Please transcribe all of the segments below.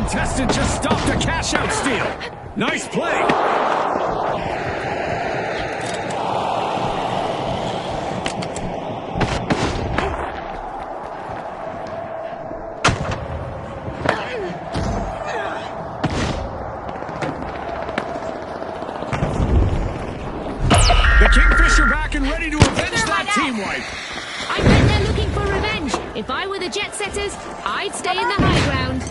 contestant just stopped a cash-out steal. Nice play. The Kingfisher back and ready to avenge that team wipe. I bet they're looking for revenge. If I were the Jet Setters, I'd stay in the high ground.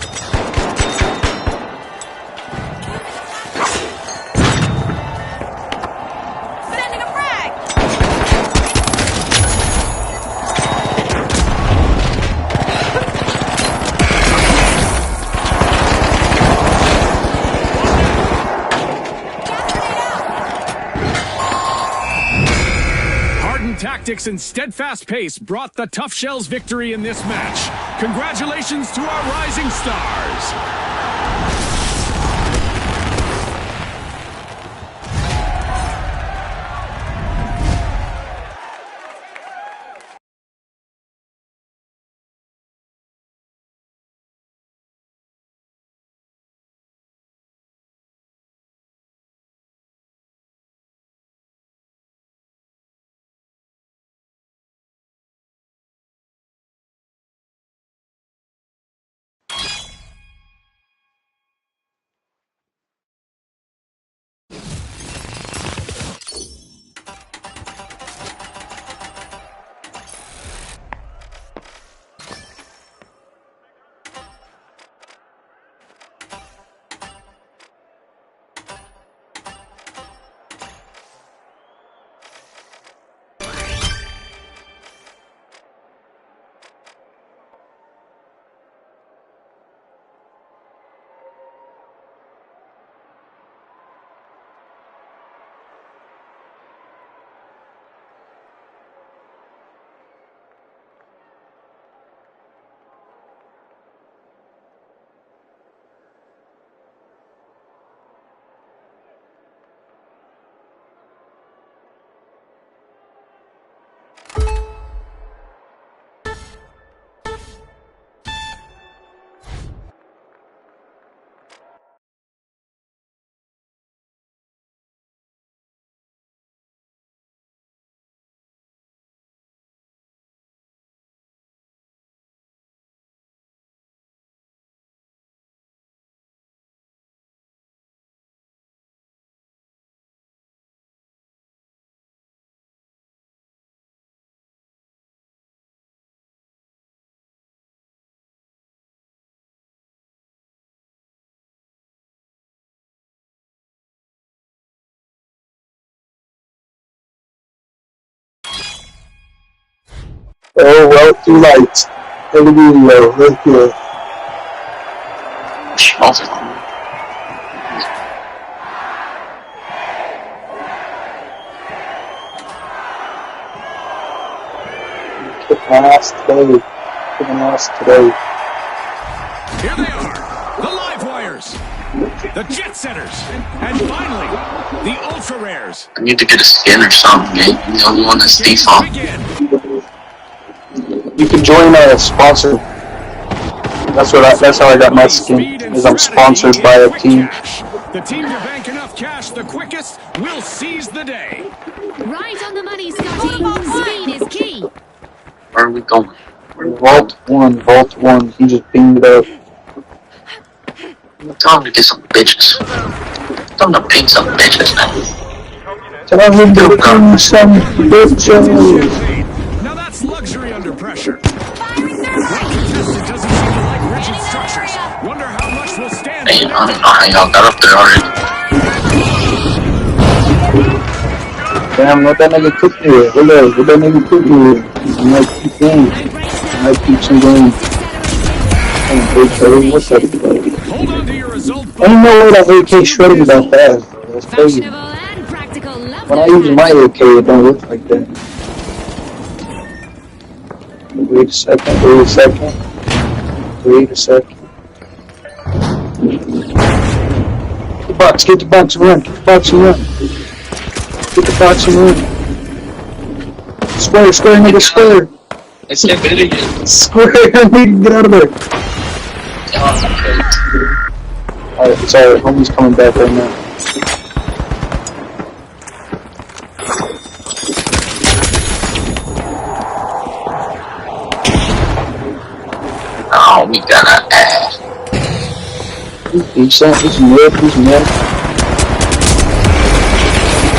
Sending a frag! Hardened tactics and steadfast pace brought the Tough Shells victory in this match. Congratulations to our rising stars. Oh, well, too light. It'll be low, right here. Kick my ass today. Kick my ass today. Here they are, the Live Wires, the Jet Setters, and finally, the Ultra Rares. I need to get a skin or something, man. I'm the only one that stays on. You can join a sponsor. That's how I got my skin. Is I'm sponsored by a team. The team to bank enough cash the quickest will seize the day. Right on the money, Scotty. Speed is key. Where are we going? Vault 1. He just pinged it up. Tell him to get some bitches. Tell him to ping some bitches, man. Tell him to ping some bitches. Now that's luxury under pressure. One contestant doesn't seem to like rigid structures. Wonder how much will stand. Hey, I don't know how y'all got up there already. Damn, what that nigga cooked here? What that nigga cooked here? I might keep going. I might keep some going. What's up, buddy? Hold on to your result. I don't know where that AK shredded that fast. That's crazy. When I use my AK, it don't look like that. Wait a second. Get the box and run. Get the box and run. Square, nigga, square. I can't get it again. Square, nigga, get out of there. Oh, okay. Alright, it's alright. Homie's coming back right now. Oh, we got an ass. He's mid.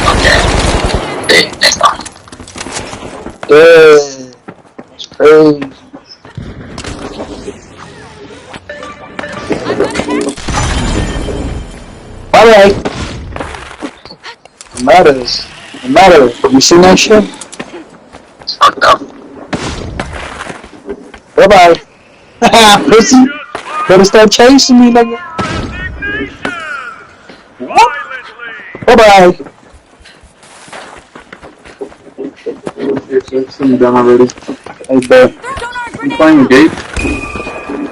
Okay. Hey, next time. Yeah. It's crazy. Alright. It matters. You seen that shit? It's fucked up. Bye-bye. Pussy. Better start chasing me, nigga. Bye-bye. I'm done already. Hey, bro. You playing the gate?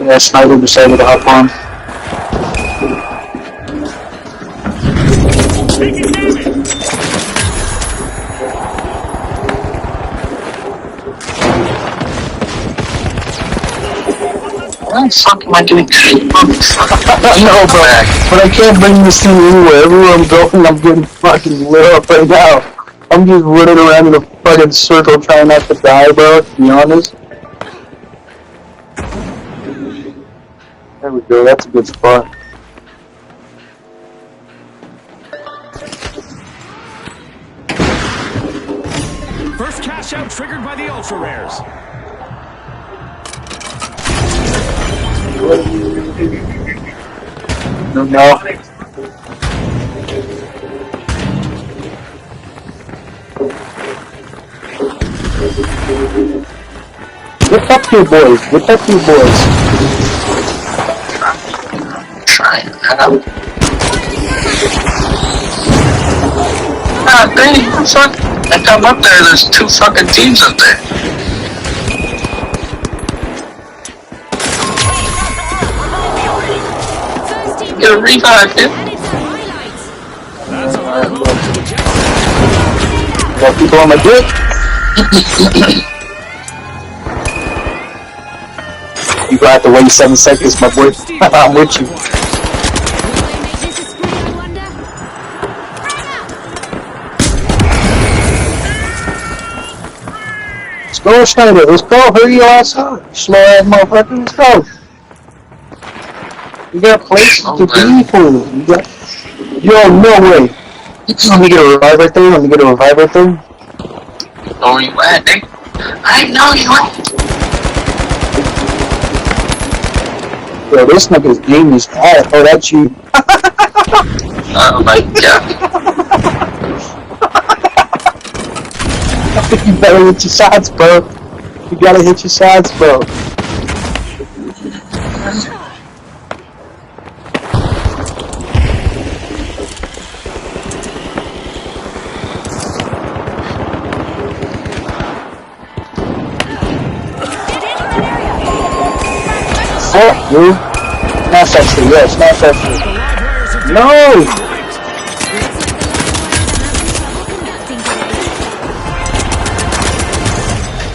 Yeah, Sniper decided to hop on. Why the fuck am I doing I know, bro. But I can't bring this thing anywhere. Everywhere I'm going, I'm getting fucking lit up right now. I'm just running around in a fucking circle trying not to die, bro, to be honest. There we go, that's a good spot. First cash out triggered by the ultra rares. No. Whip up your boys. Trying. God dang, son. I come up there, there's 2 fucking teams up there. Get a revive, dude. That's a hard blow to the Jet. Got people on my dick. You gonna have to wait 7 seconds, my boy. I'm with you. Let's go, Schneider. Let's go. Hurry your ass up. Slow ass motherfucker. Let's go. You got places to be for. You got. Yo, no way. Let me get a revive right there. Oh, you at, nigga? I know you at. Yo, this nigga's game is hard. Oh, that's you. Oh my god. You better hit your shots, bro. You gotta hit your shots, bro. Fuck, dude. Smash that shit, yeah, smash that shit. No!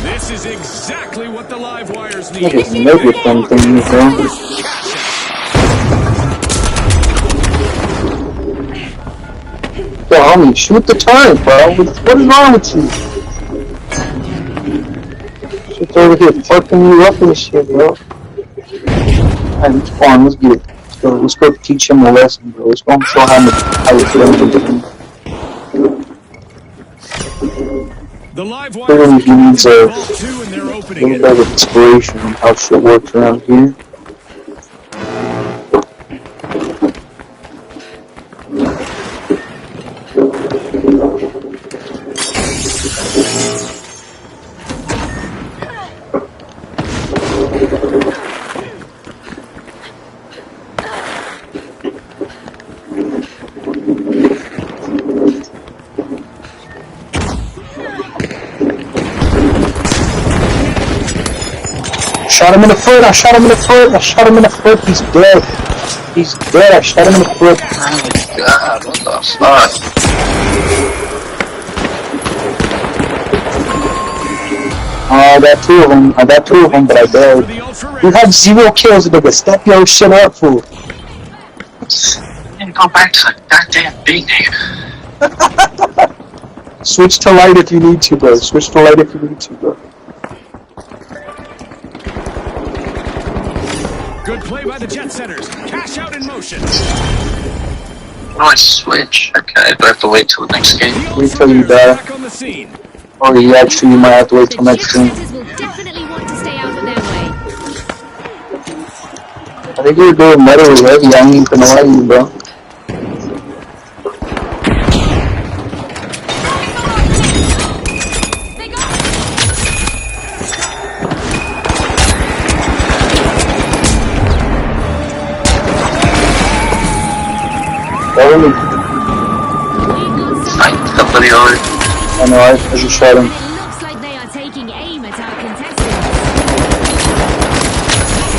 This is exactly what the live wires need. Niggas never done things, bro. Yo, homie, shoot the turret, bro. What is wrong with you? Shit's over here fucking you up and shit, bro. Alright, let's go on, let's get it. Let's go teach him a lesson, bro. Let's go and show him how to play. The live Clearly he needs a little bit of inspiration on how shit works around here. Shot him in the foot, I shot him in the foot, he's dead. I shot him in the foot. Oh my god, what the fuck? I got two of them, but I died. You have 0 kills, nigga. Step your shit up, fool. And go back to the goddamn big nigga. Switch to light if you need to, bro. Switch to light if you need to, bro. Good play by the Jet Setters. Cash out in motion. Oh, I switch. Okay, do I have to wait till the next game? Wait till you die. Back on the scene. Or you actually might have to wait The till next game. Jet-setters will definitely want to stay out of their way. I think you're doing better with heavy. I ain't gonna lie to you, bro. They go. Only, We've got some, Fight somebody already. I know, I just shot him. and it looks like they are taking aim at our contestants.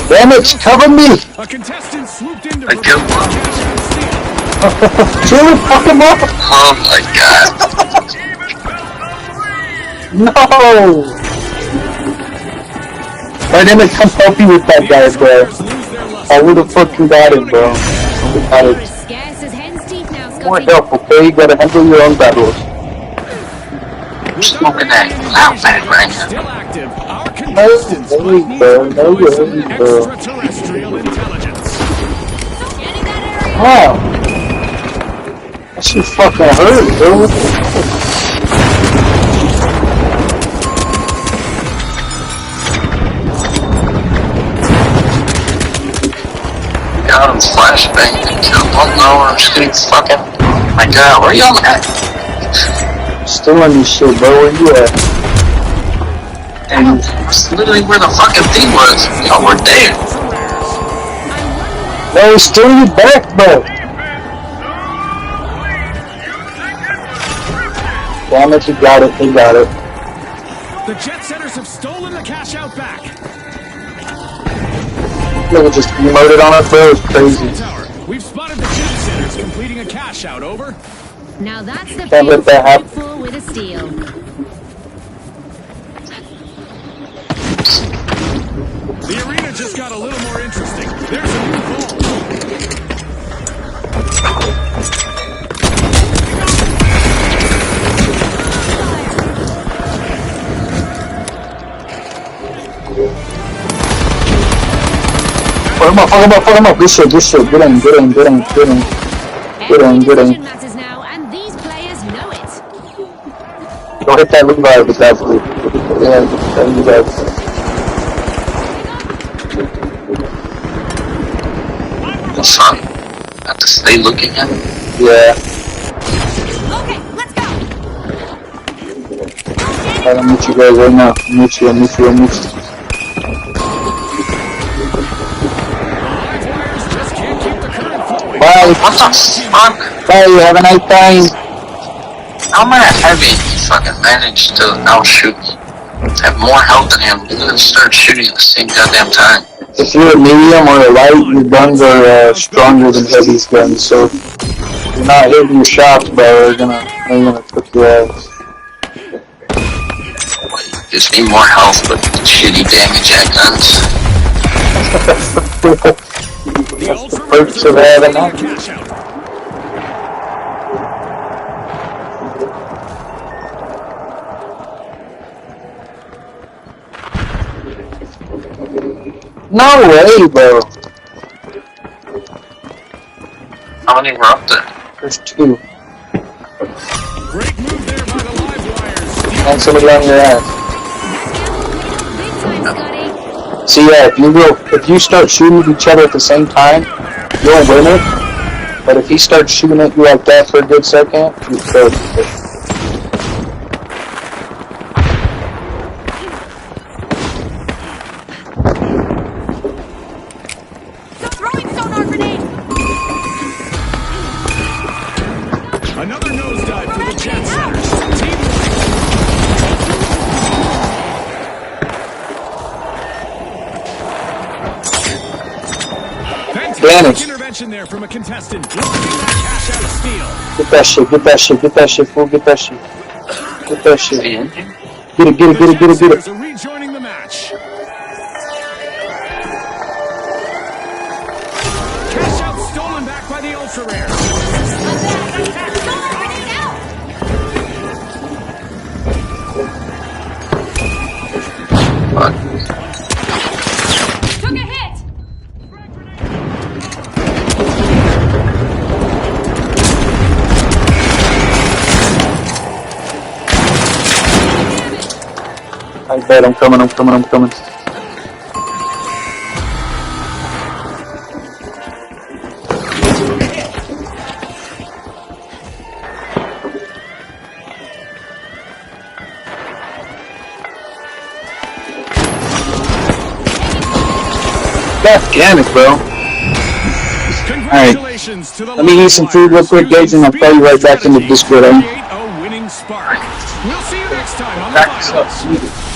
Damn it, cover me! A contestant swooped in to I killed one. cash out steal. Jimmy, fuck him up! Oh my god. No! Right, damn it, come help me with that guy, bro. Lose their luster. I would've fucking got it, bro. We got They're it. as scarce as hen's teeth now, More Scotty. help, okay? You gotta handle your own battles. Smoking that loud bag right now. Still active. Our No contestants way, might bro. need No to deploy way, some bro. extraterrestrial intelligence. Scanning that area. Wow. That shit fucking hurt, bro. What the fuck? Got him flashbang and killed one. No, I'm just getting fucking. My god, where y'all at? Still on this shit, bro. Where you at? Damn, that's literally where the fucking thing was. Y'all were there. No, it's still in your back, bro. Damn it, you got it. They got it. The Jet Setters have stolen the cash out back. They were just murdered on us, bro. It was crazy. Tower. We've spotted the Jet Setters completing a cash out. Over. Now that's the Can't let field that to happen. look for with a steal. The arena just got a little more interesting. There's a new ball. Fuck him up, fuck him up, fuck him up. Good shit, good shit. Get in, get in, get in, get in. Every get in. decision matters now, and these players know it. Go hit that Levi with that blue. Yeah, that Levi. What's up? Have to stay looking at it. Yeah. Okay, let's go. Alright, I'll meet you guys right now. I'll meet you. Live wires just can't keep the current flowing. Bye. What the fuck? Bye, have a nice time. How am I heavy? He fucking managed to outshoot me. Have more health than him and then start shooting at the same goddamn time. If you're a medium or a light, your guns are stronger than Heavy's guns, so if you're not hitting your shots, bro, they're gonna cook your ass. Gives me more health but shitty damage at guns. The Ultra Perks of having Rares that. cash out. No way, bro. How many were up there? There's two. Great move there by the live wires. And somebody on your ass. Big time, Scotty. See, yeah, if you start shooting at each other at the same time, you'll win it. But if he starts shooting at you like that for a good second, you fail. Throwing sonar grenade. Another nosedive for the Jet Setters. Team Fantastic Damage. intervention there from a contestant. Blocking that cash out steal. Get that shit, get that shit, get that shit, fool, get that shit. Get that shit. See? Get it, get it, get it, get it, get it. Setters are rejoining the match. Cash out stolen back by ultra rares. Sonar grenade out! Fuck. Took a hit! I bet I'm coming. God damn it, bro. Congratulations to the Let me eat some food real quick, guys, and I'll call you right back in the Discord. Create a winning spark. We'll see you next time on the finals.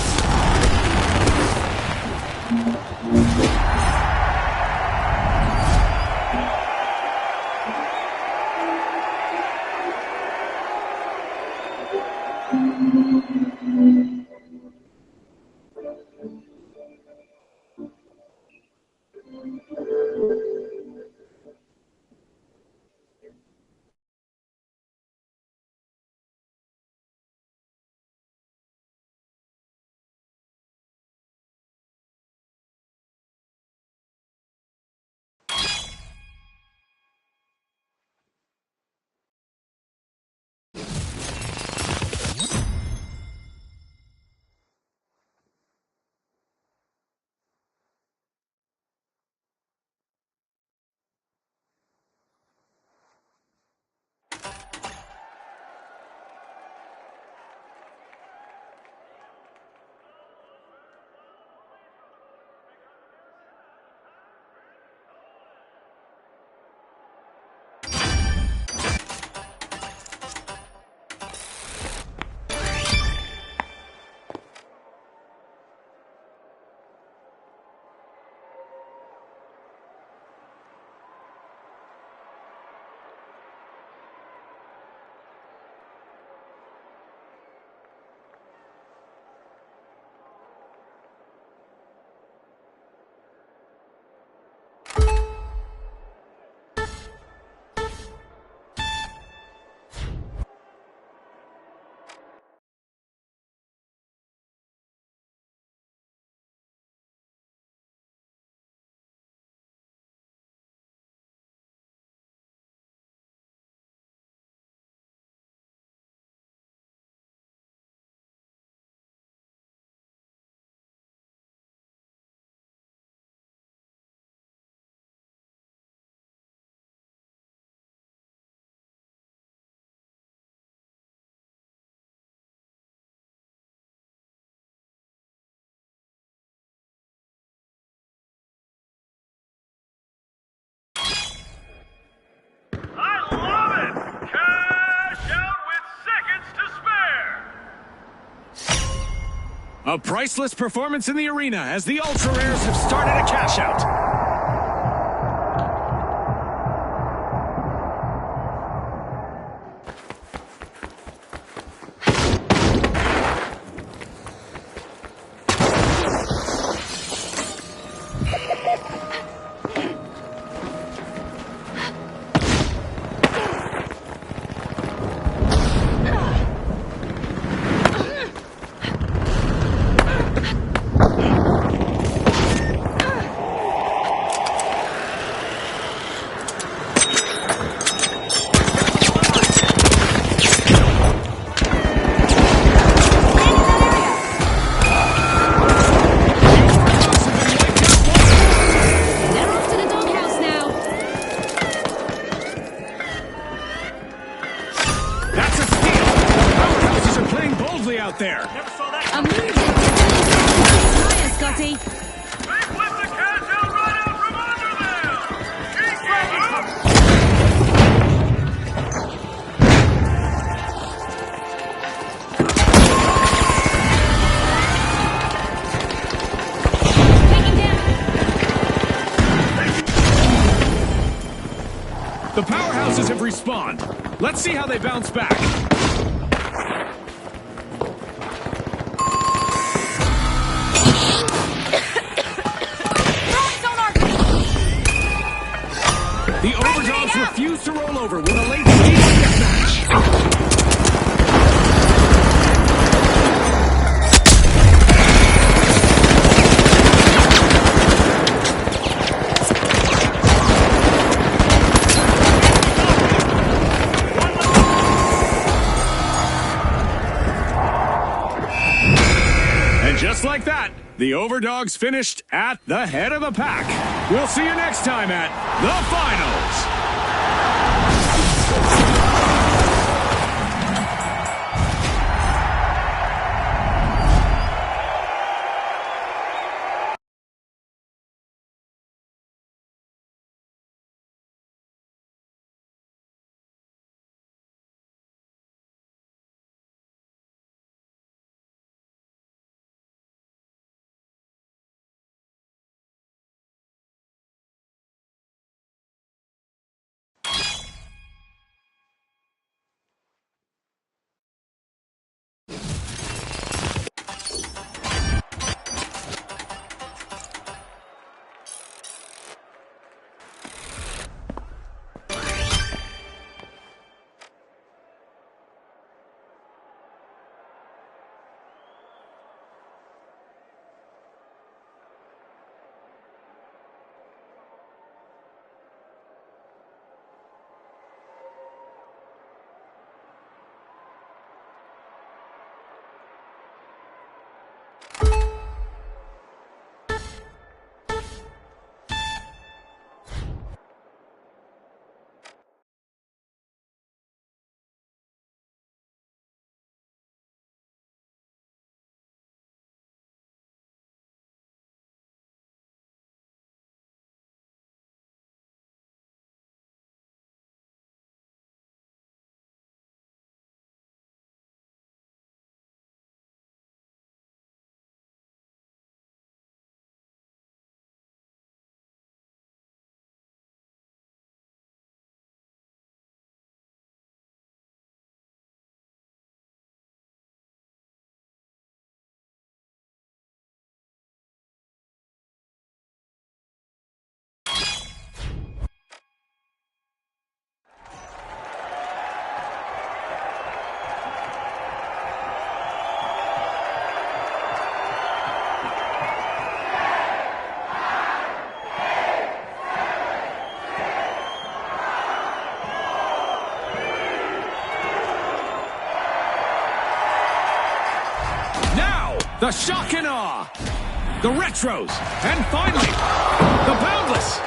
A priceless performance in the arena as the Ultra Rares have started a cash out. They're off to the doghouse now. That's a steal. Powerhouses are playing boldly out there. A move higher, Scotty. The powerhouses have respawned. Let's see how they bounce back. The Overdrogs refuse continues to roll over with a late-stage deathmatch. Just like that, the Overdogs finished at the head of the pack. We'll see you next time at the Finals. The Shock and Awe, the Retros, and finally, the Boundless.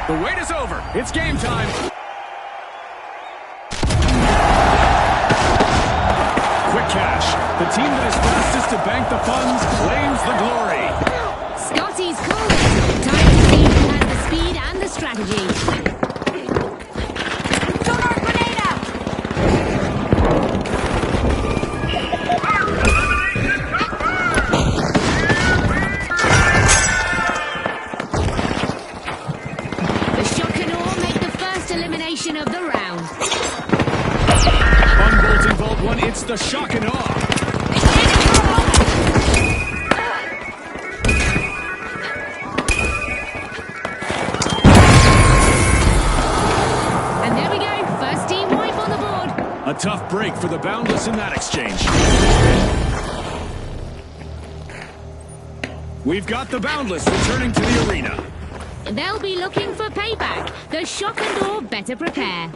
The wait is over. It's game time. Quick cash. The team that is fastest to bank the funds claims the glory. Scotty's cool. Time to see who has the speed and the strategy. Sonar grenade out! The Shock and Awe make the first elimination of the round. Unbolting Vault 1, it's the Shock and Awe. And there we go, first team wipe on the board. A tough break for the Boundless in that exchange. We've got the Boundless returning to the arena. They'll be looking for payback. The Shock and Awe better prepare.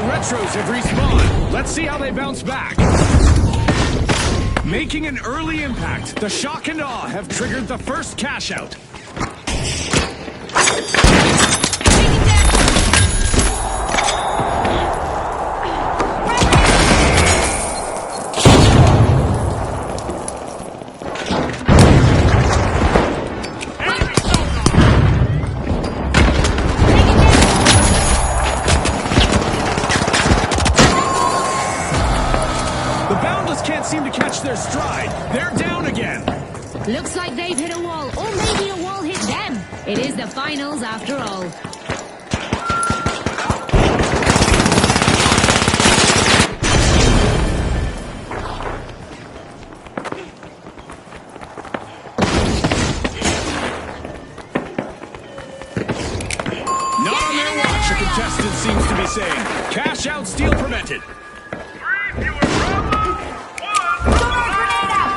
Retros have respawned. Let's see how they bounce back. Making an early impact, the Shock and Awe have triggered the first cash out. wall, or maybe a wall hit them. It is the finals after all. Not on their watch, the contestant seems to be saying. Cash out, steal prevented. Sonar grenade out!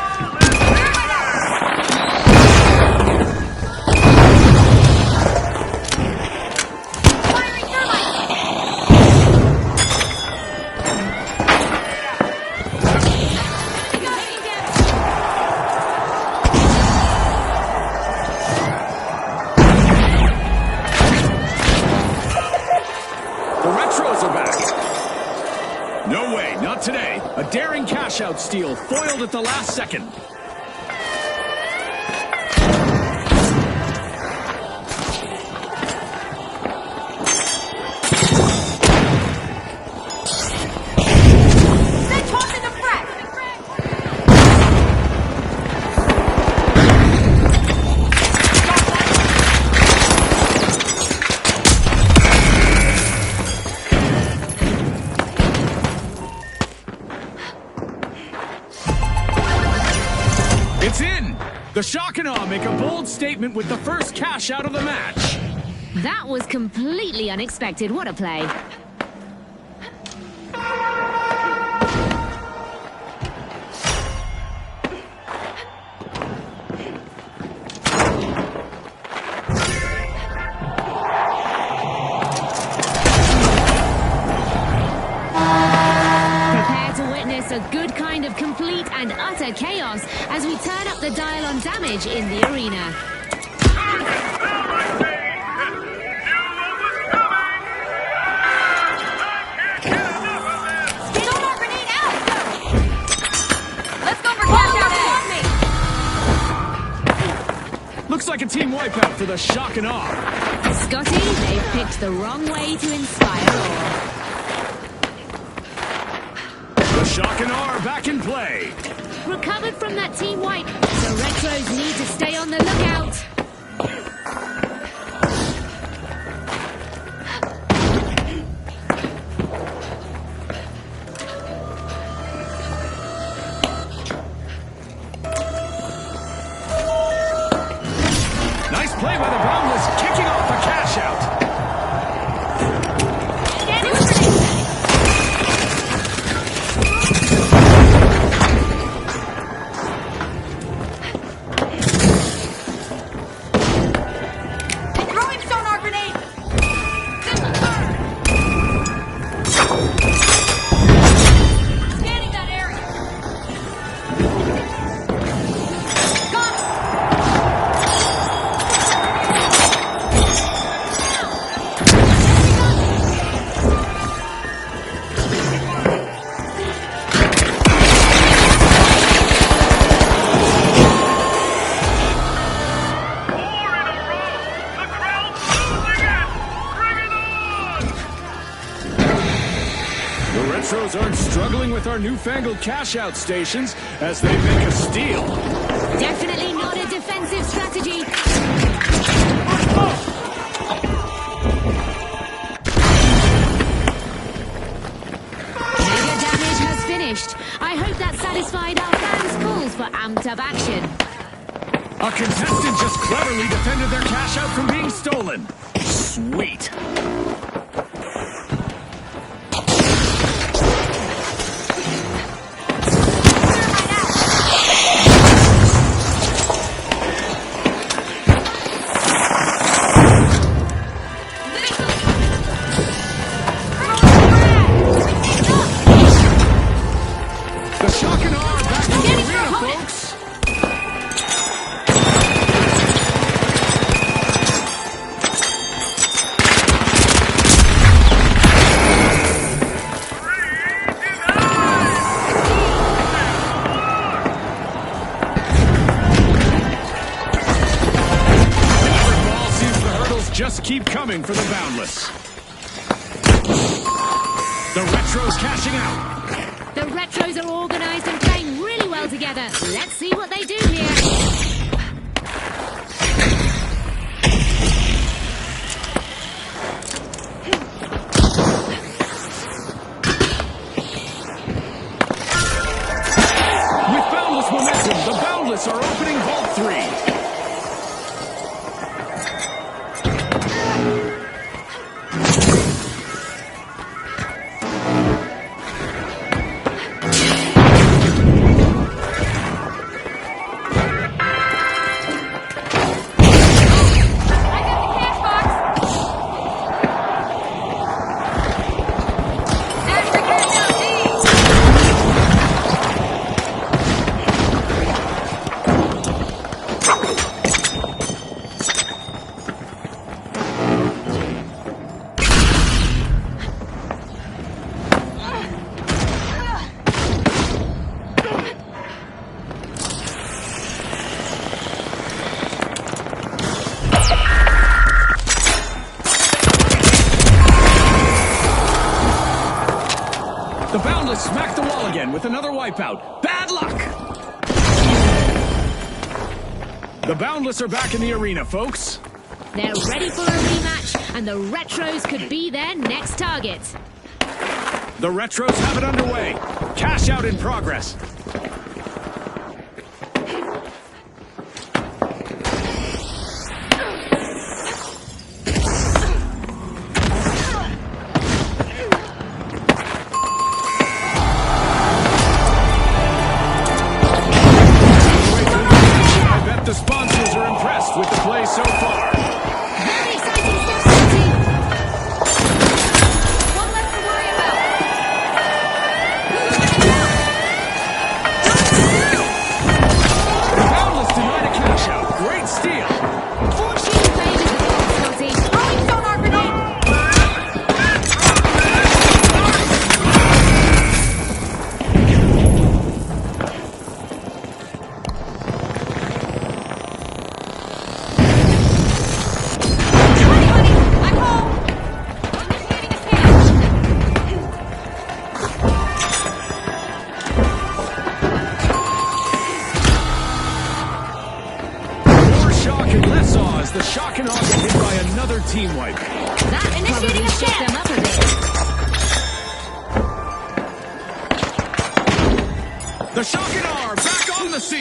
Firing thermite! The Retros are back. No way, not today. A daring cash-out steal, foiled at the last second. They're tossing the frag! It's in! The Shock and Awe make a bold statement with the first cash out of the match. That was completely unexpected. What a play. Prepare to witness a good kind of complete and utter chaos as we turn up the dial on damage in the arena. Sonar grenade out! Let's go for cash out me! Looks like a team wipeout for the Shock and Awe. Scotty, they've picked the wrong way to inspire awe. The Shock and Awe are back in play. Recovered from that team wipe, the Retros need to stay on the lookout. Nice play by the Boundless, kicking off a cash out. Scanning grenade! Throwing sonar grenade! Scanning that area! Got it! The Retros aren't struggling with our newfangled cash-out stations as they make a steal. Definitely not a defensive strategy. Mega damage has finished. I hope that satisfied our fans' calls for amped-up action. A contestant just cleverly defended their cash-out from being stolen. Sweet. The Shock and Awe are back in the arena, folks. Every ball seems the hurdles just keep coming for the Boundless. The Retros cashing out. The Retros are organized and playing really well together. Let's see what they do here. Boundless smacked the wall again with another wipeout. Bad luck! The Boundless are back in the arena, folks. They're ready for a rematch, and the Retros could be their next target. The Retros have it underway. Cash out in progress. I bet the sponsors are impressed with the play so far. Very exciting stuff, Scotty. One less to worry about. The Boundless denied a cash out. Great steal. Fortune favors the ball, Scotty. Throwing sonar grenade. I'm home. Initiating a scan. More shock and less awe as the shock and awe get hit by another team wipe. That Initiating probably a shook scan. them up a bit. The shock and awe are back on the scene.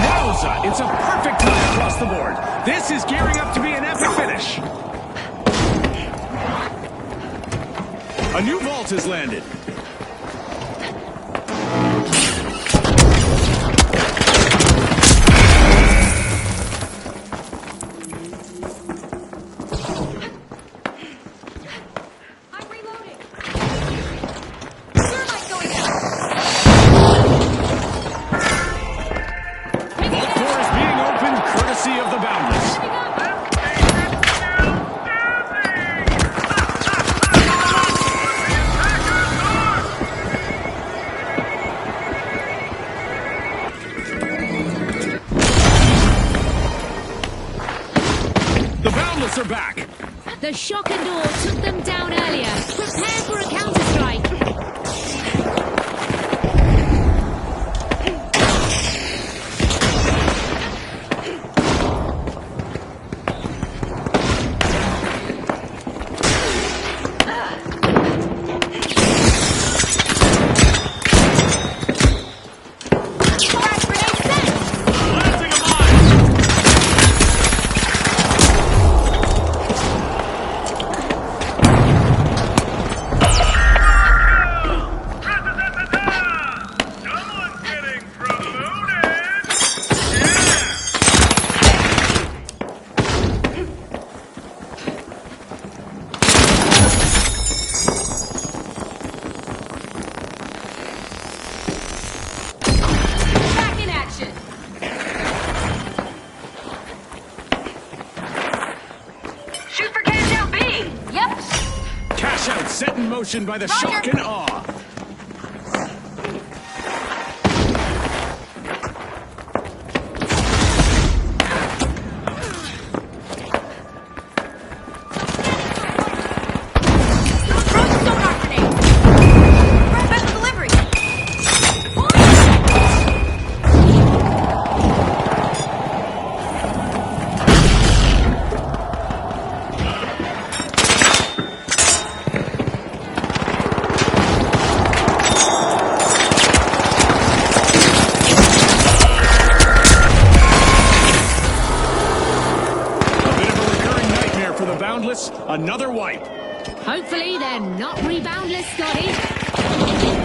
Wowza, it's a perfect tie across the board. This is gearing up to be an epic finish. A new vault has landed. I'm reloading. Thermite going out. Vault 4 is being opened courtesy of the Boundless. The Boundless are back. The shock and awe took them down earlier. Prepare for a counter-strike. Flash grenade set. Someone's getting promoted! Back in action. Shoot for cash out B. Yep. Cash out set in motion by the Roger. shock and awe. Throwing sonar grenade. Special delivery. A bit of a recurring nightmare for the Boundless. Another wipe. Hopefully they're not reboundless, Scotty.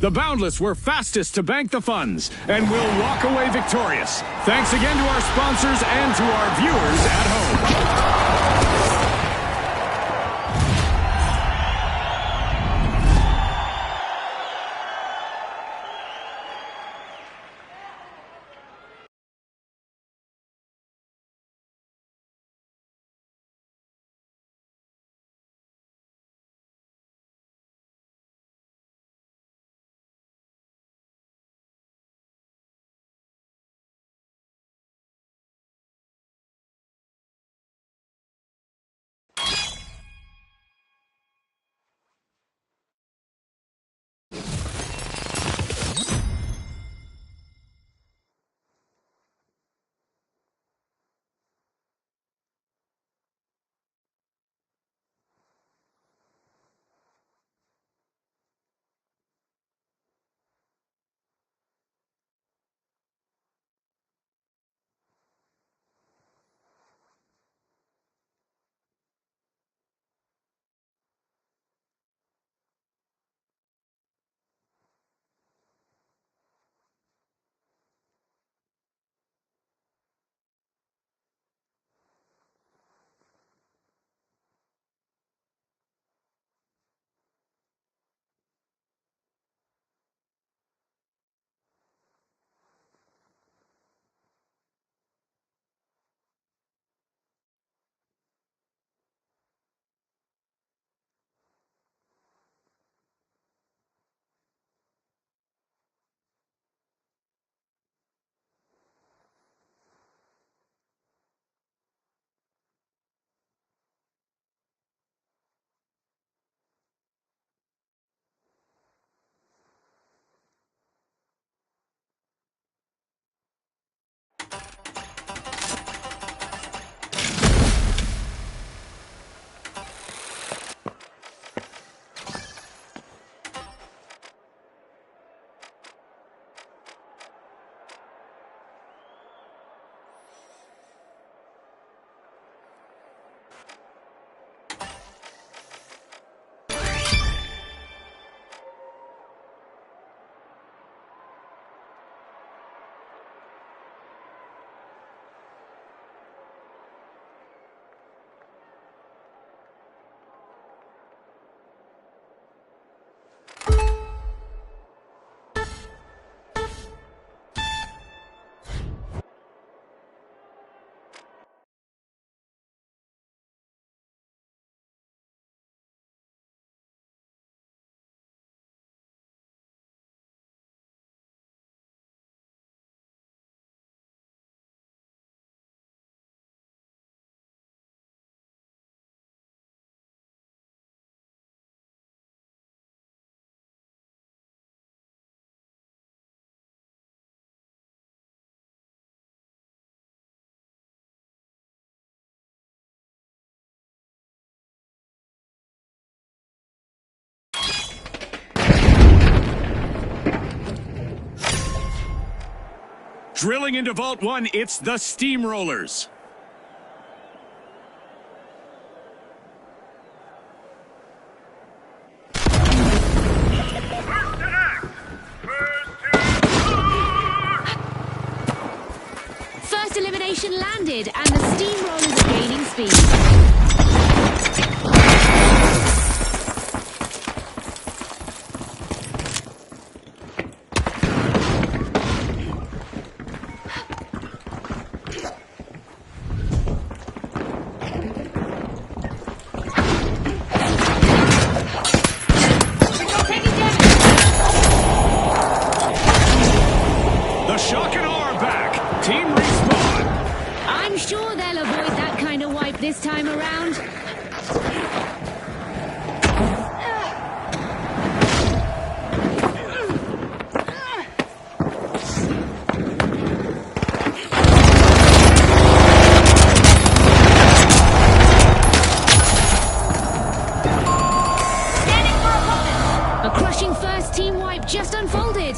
The Boundless were fastest to bank the funds and will walk away victorious. Thanks again to our sponsors and to our viewers at home. Drilling into Vault 1, it's the Steamrollers. First to act. First to... First elimination landed, and the Steamrollers are gaining speed. The Shock and Awe are back. Team Respawn. I'm sure they'll avoid that kind of wipe this time around. A crushing first team wipe just unfolded.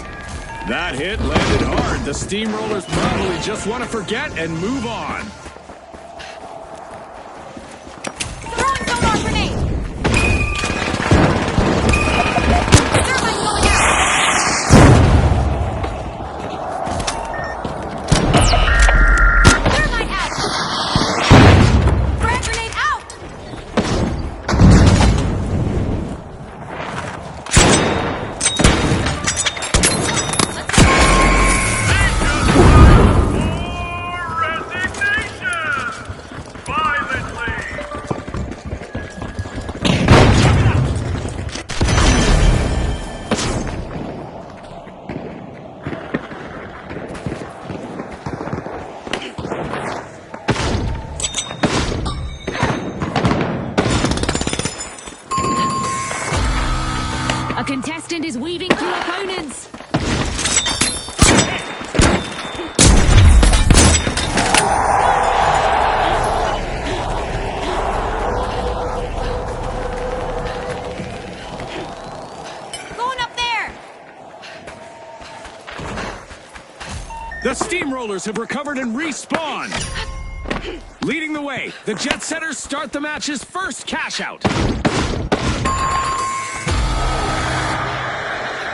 That hit landed hard. The Steamrollers probably just want to forget and move on. Throwing sonar grenade! Thermite going out! Steamrollers have recovered and respawned. Leading the way, the Jet Setters start the match's first cash out.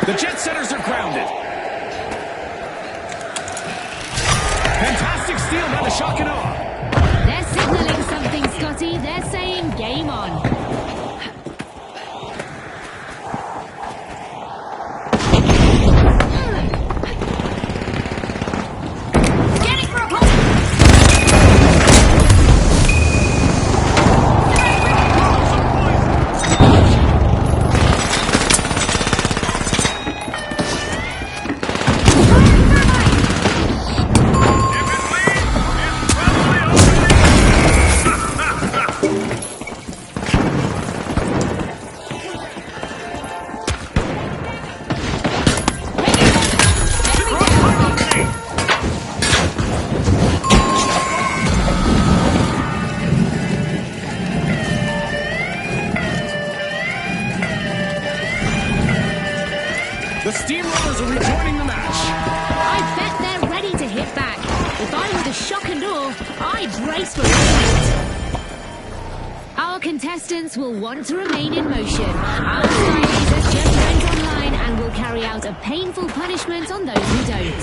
The Jet Setters are grounded. Fantastic steal by the Shock and Awe. They're signaling something, Scotty. They're saying game on. Scanning for opponent. The Steamrollers are rejoining the match. I bet they're ready to hit back. If I were the Shock and Awe, I'd brace for impact. Our contestants will want to remain in motion. Our Sky Lasers just went online and will carry out a painful punishment on those who don't.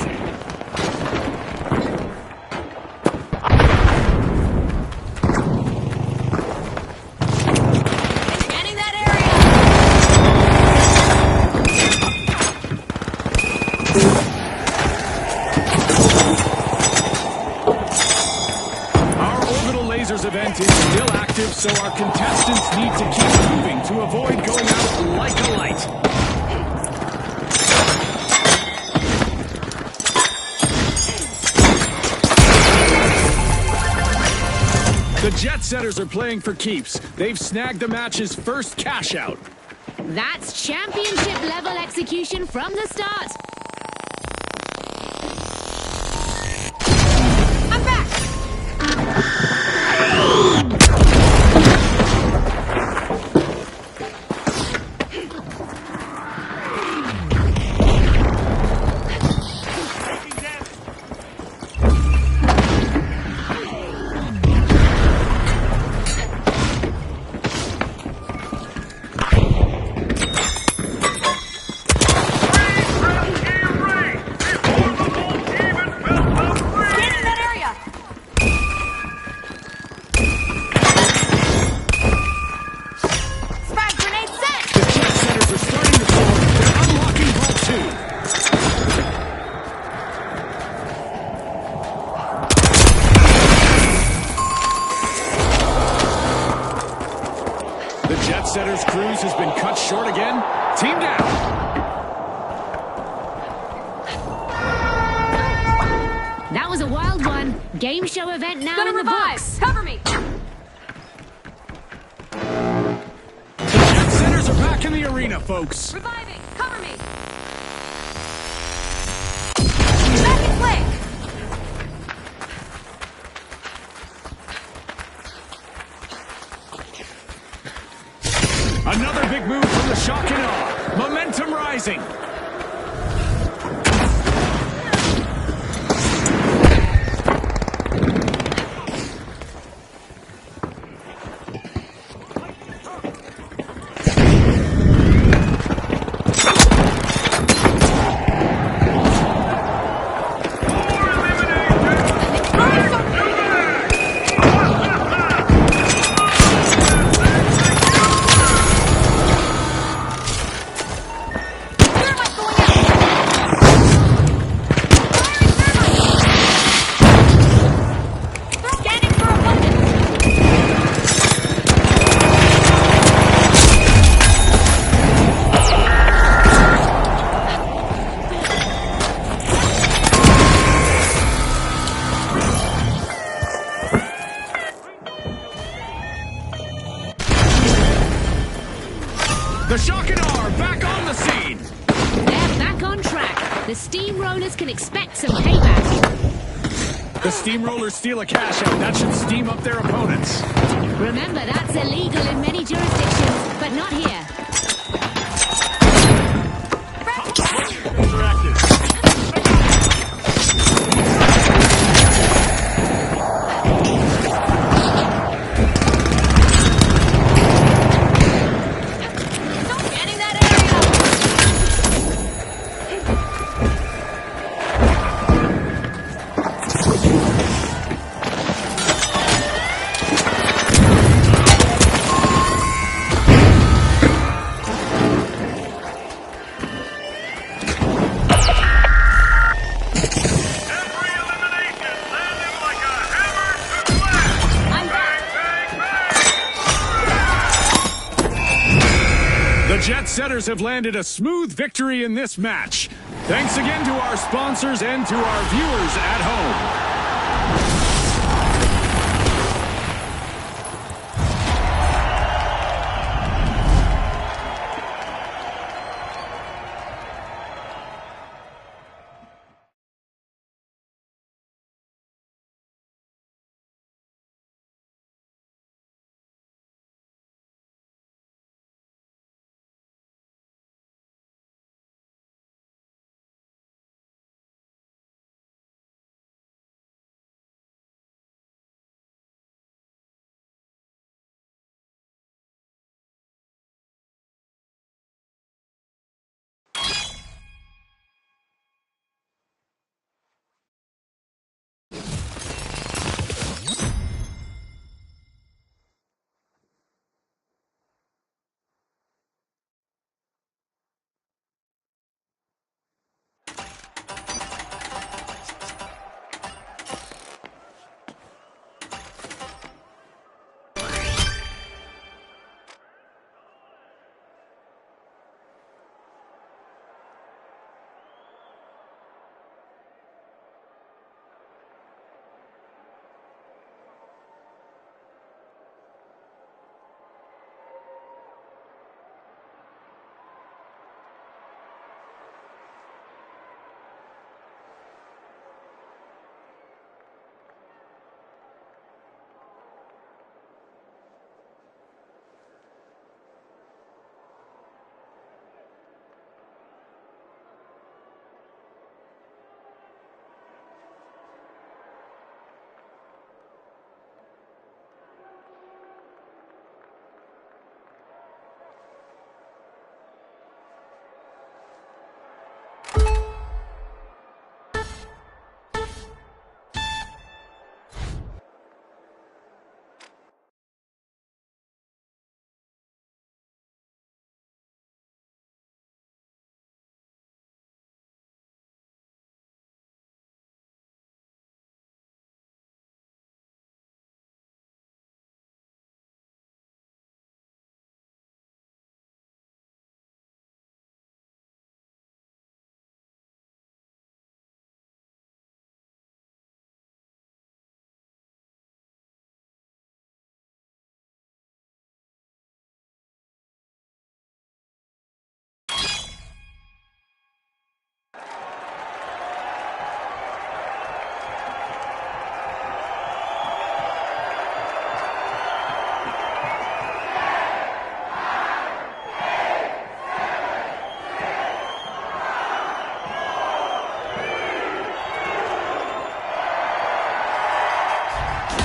Scanning that area. Our Orbital Lasers event is still active, so our contestants need to keep moving to avoid going out like a light. The Jet Setters are playing for keeps. They've snagged the match's first cash out. That's championship level execution from the start. I'm back. Scanning that area. Frag grenade set. The Jet Setters are starting to form. They're unlocking Vault 2. The Jet Setters' cruise has been cut short again. Team down. That was a wild one. Game show event now Gonna in the revive. books. Cover me. The Jet Setters are back in the arena, folks. Reviving. Cover me. Back in play. Another big move from the Shock and Awe. Momentum rising. Scanning for opponent. The Shock and Awe are back on the scene. They're back on track. The Steamrollers can expect some payback. The Steamrollers steal a cash out. That should steam up their opponents. Remember, that's illegal in many jurisdictions, but not here. Jet Setters have landed a smooth victory in this match. Thanks again to our sponsors and to our viewers at home.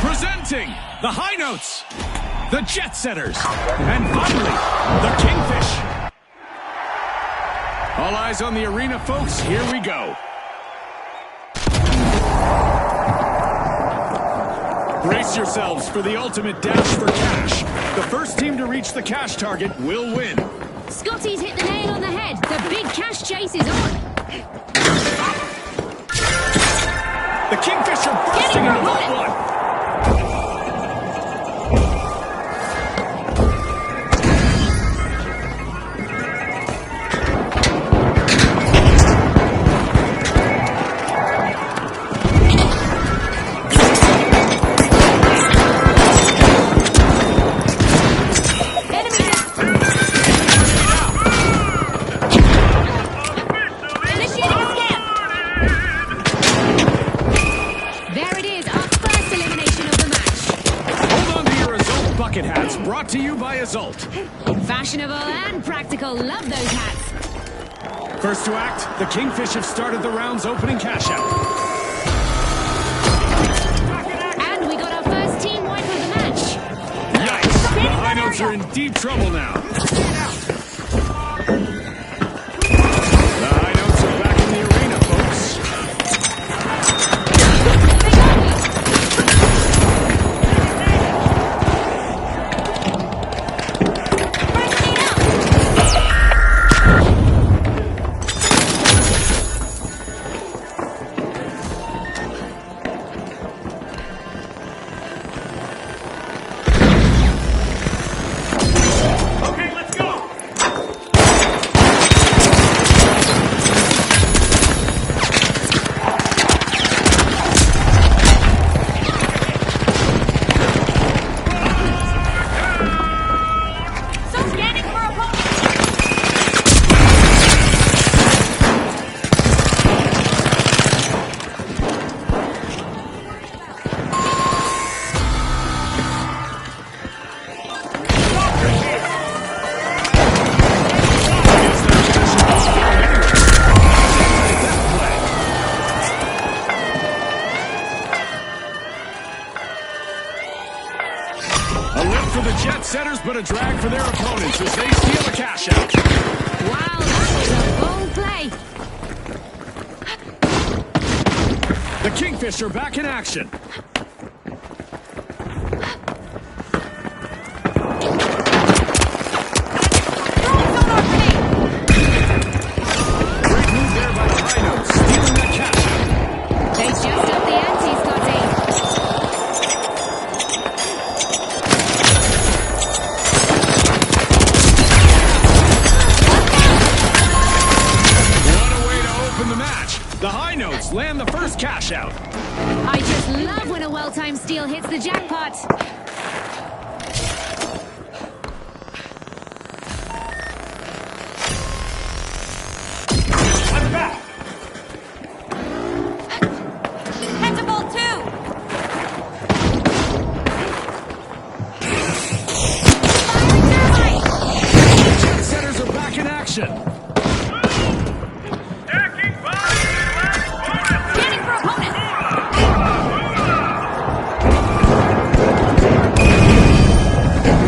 Presenting the High Notes, the Jet Setters, and finally, the Kingfish. All eyes on the arena, folks. Here we go. Brace yourselves for the ultimate dash for cash. The first team to reach the cash target will win. Scotty's hit the nail on the head. The big cash chase is on. The Kingfish are bursting into Vault 1. Bucket hats brought to you by Azult. Fashionable and practical. Love those hats. First to act, the Kingfish have started the round's opening cash out. And we got our first team wipe of the match. Yikes! The High Notes are in deep trouble now. The High Notes are back in the arena, folks. Okay, let's go. A lift for the jet setters, but a drag for their opponents as they steal a cash out. Wow, that was a bold play. The Kingfisher back in action. Great move there by the High Notes, stealing that cash out. They just up the ante, Scotty. What a way to open the match. The High Notes land the first cash out. I just love when a well-timed steal hits the jackpot. I'm back. Head to bolt 2. Jet setters are back in action. Stacking bodies. Scanning for opponent.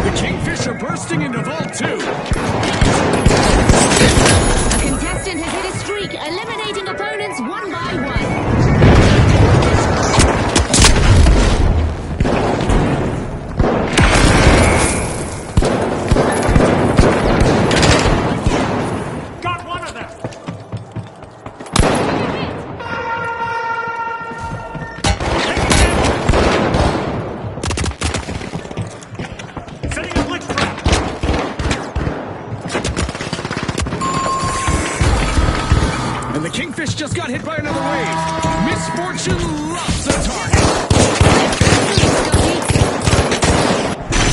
The Kingfisher bursting into Vault 2. A contestant has hit a streak, eliminating opponents one by one. Got one of them. Setting a blitz trap. And the Kingfish just got hit by another wave. Misfortune loves a target.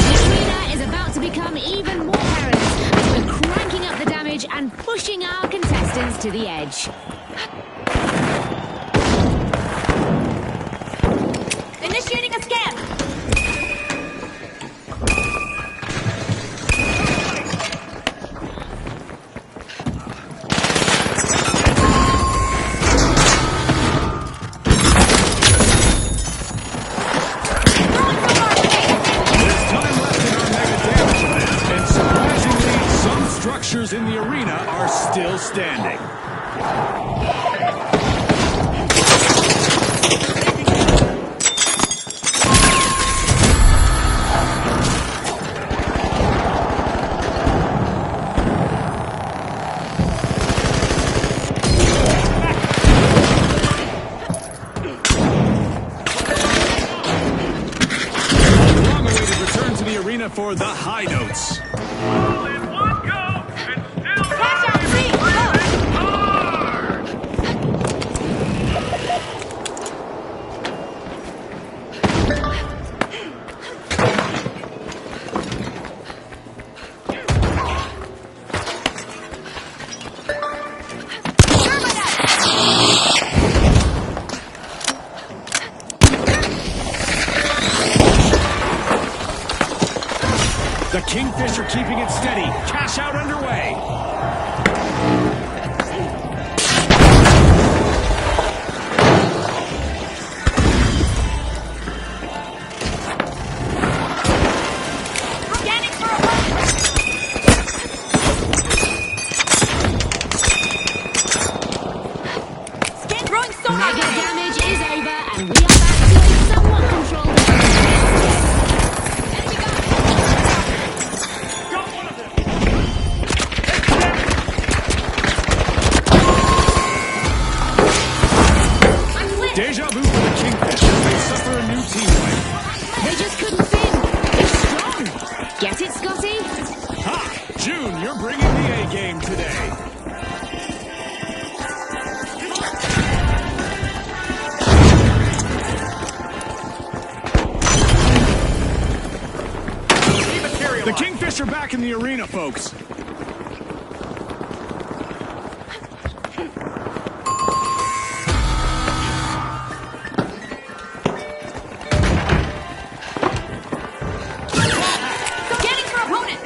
The arena is about to become even more perilous as we're cranking up the damage and pushing our contestants to the edge. Initiating a scan. There's time left in our mega damage plan, and surprisingly, some structures in the arena are still standing. Long awaited return to the arena for the High Notes. All in one go and still Cash out 3. Go. hard. The Kingfisher keeping it steady. Cash out underway. Scanning for opponent. Scan throwing sonar Mega grenade. damage is over, and we are back to a somewhat controlled. Enemy got Got one of them. I'm clear. Deja vu for the Kingfish as they suffer a new team wipe. They just couldn't fin. It's strong. Get it, Scotty? Ha! June, you're bringing the A game today. The Kingfish are back in the arena, folks. Scanning for opponent.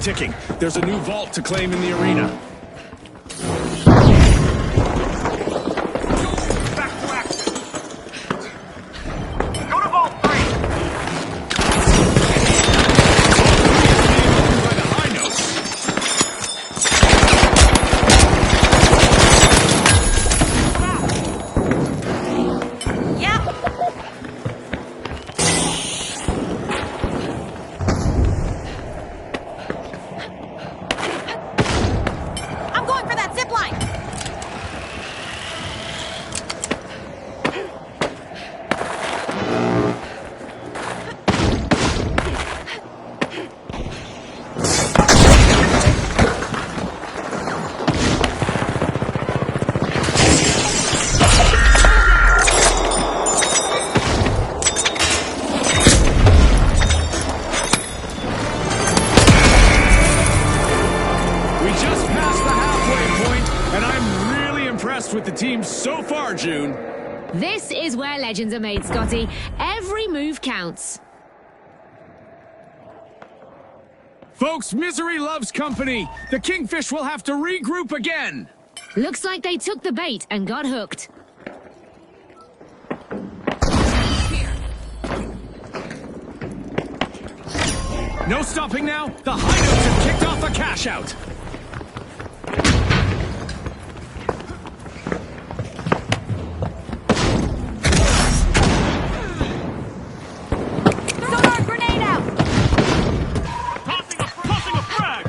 ticking. There's a new vault to claim in the arena. Back to action. Go to Vault 3. By the high notes. Yeah. I'm going for that zip line. We just passed the halfway point, and I'm really impressed with the team so far, June. This is where legends are made, Scotty. Every move counts. Folks, misery loves company. The Kingfish will have to regroup again. Looks like they took the bait and got hooked. No stopping now. The high notes have kicked off a cash out. Sonar grenade out. Tossing a frag.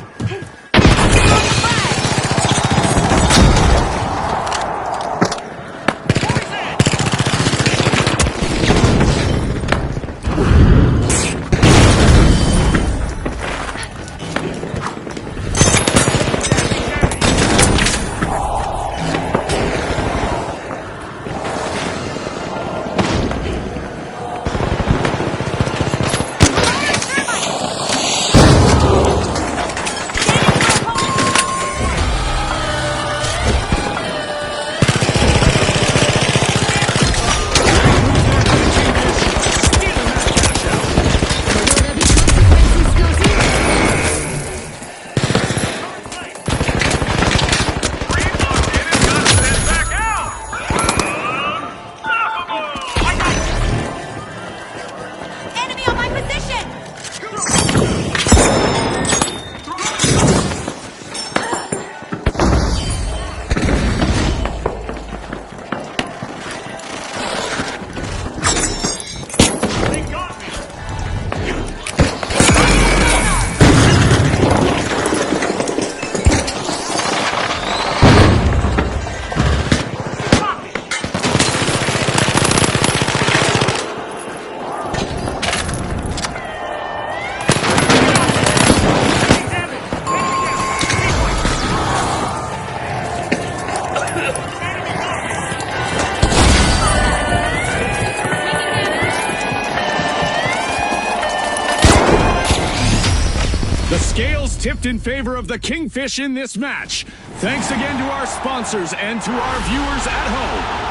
Enemy on my position. They got me. The scales tipped in favor of the Kingfish in this match. Thanks again to our sponsors and to our viewers at home.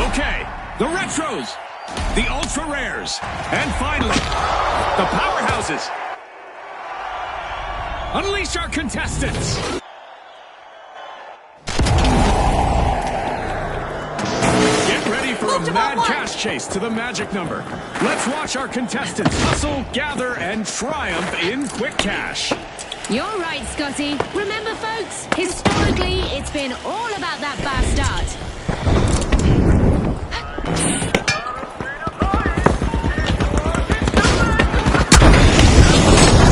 Okay, the Retros, the Ultra Rares, and finally, the Powerhouses. Unleash our contestants. Get ready for a mad cash chase to the magic number. Let's watch our contestants hustle, gather, and triumph in quick cash. You're right, Scotty. Remember, folks, historically, it's been all about that fast start.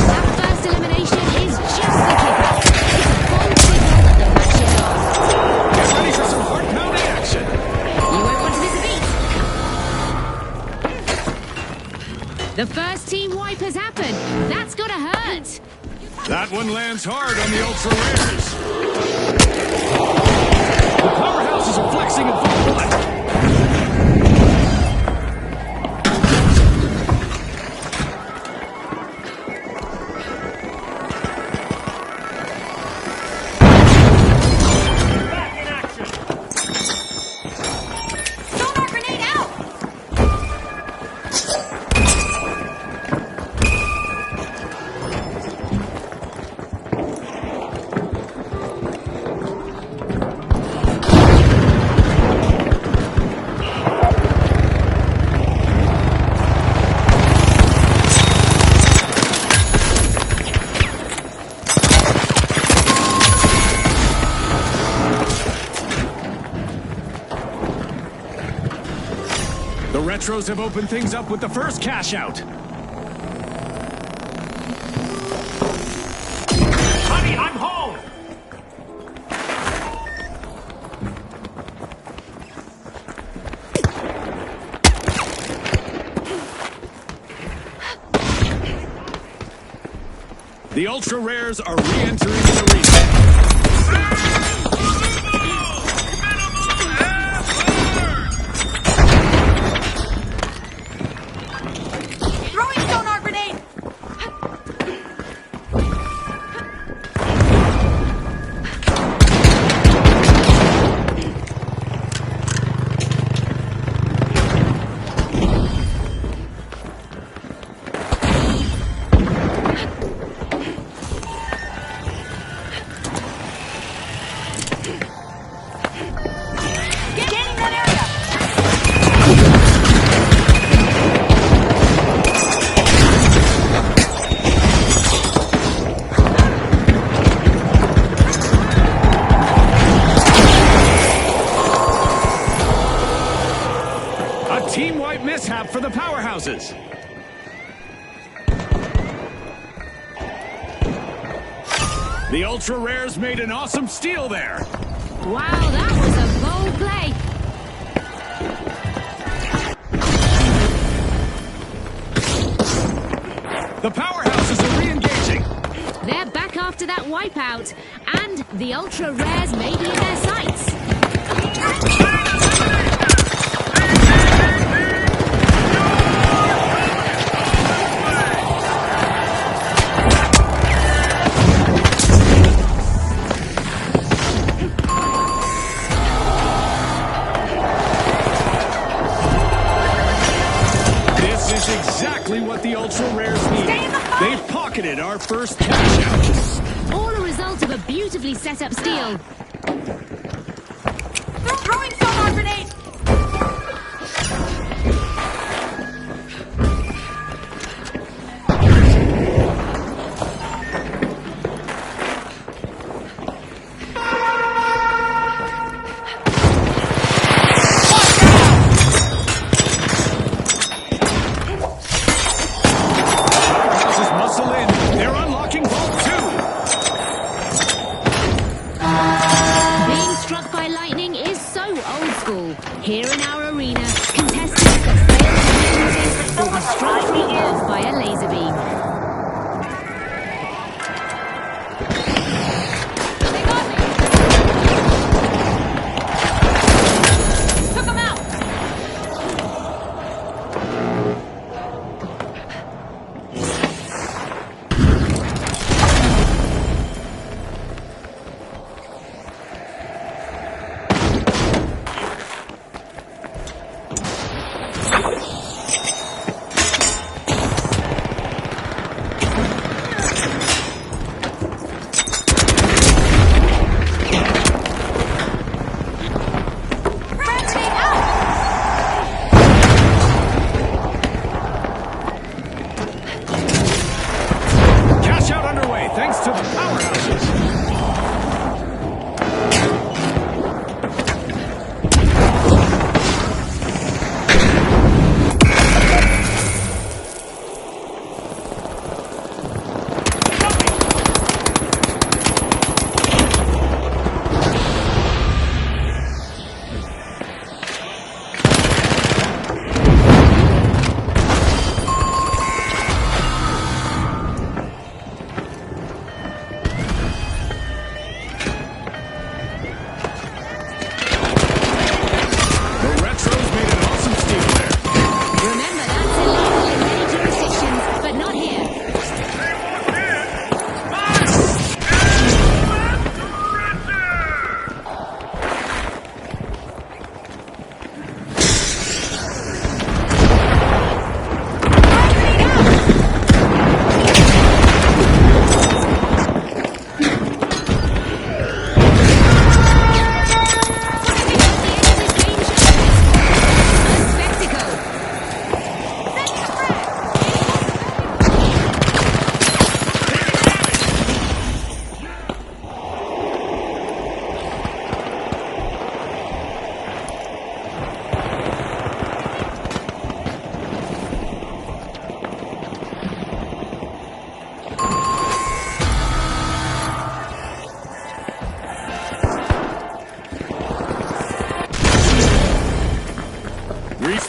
That first elimination is just the kickoff. It's a full signal that the match is on. Get ready for some heart-pounding action. You won't want to miss a beat. The first team wipe has happened. That's gotta hurt. That one lands hard on the Ultra Rares. The Powerhouses are flexing in full blood. Back in action. Sonar grenade out! The Retros have opened things up with the first cash out. Honey, I'm home. The Ultra Rares are re-entering the arena. Throwing sonar grenade! Scanning that area! A team-wide mishap for the Powerhouses. The Ultra Rares made an awesome steal there. Wow, that was a bold play. The Powerhouses are re-engaging. They're back after that wipeout, and the Ultra Rares may be in their sights. This is exactly what the Ultra Rares need. Stay in the fight! They've pocketed our first cash out. All a result of a beautifully set up steal. Throwing sonar grenade! Powerhouses muscle in. They're unlocking Vault 2. Being struck by lightning is so old school. Here in our arena, contestants that fail to make it will be struck from above by a laser beam. They got me! Took him out!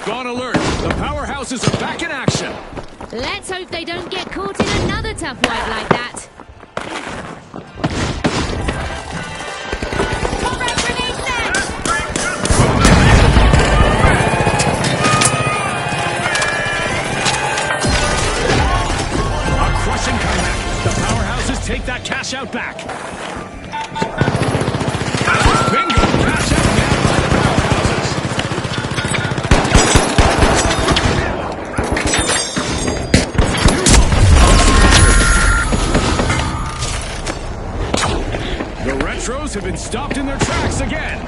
Gone alert. The powerhouses are back in action. Let's hope they don't get caught in another tough wipe like that. Combat grenade set! A crushing comeback. The powerhouses take that cash out back. Bingo! Cash out now by the powerhouses. The Retros have been stopped in their tracks again.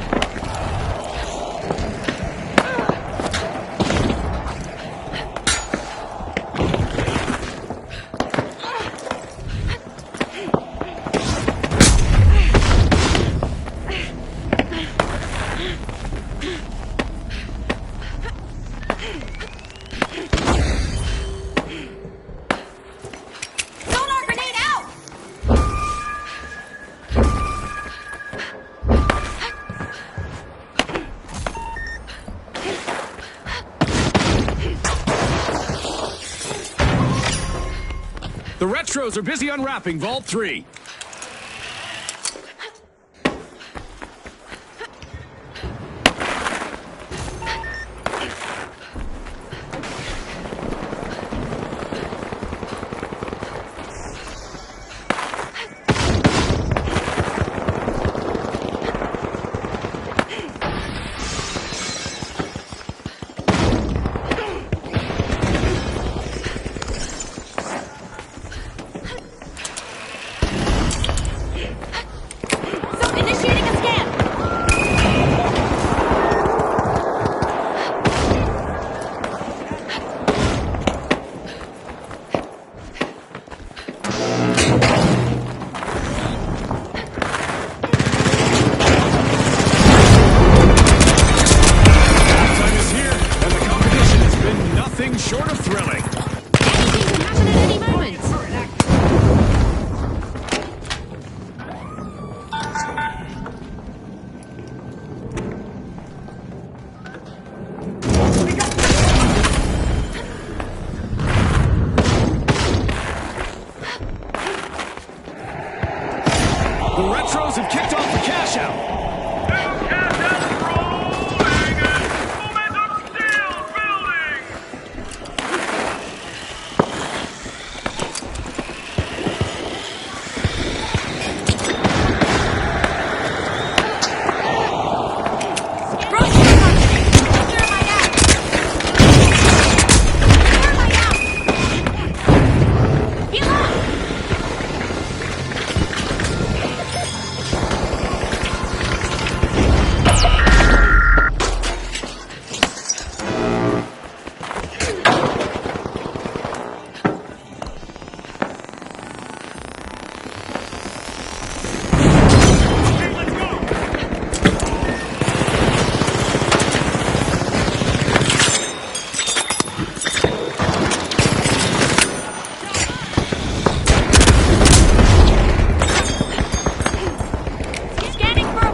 Sonar grenade out! The Retros are busy unwrapping Vault 3. So initiating a scan! Time is here, and the competition has been nothing short of thrilling. Anything can happen at any moment. The Retros have kicked off the cash out. Scanning for...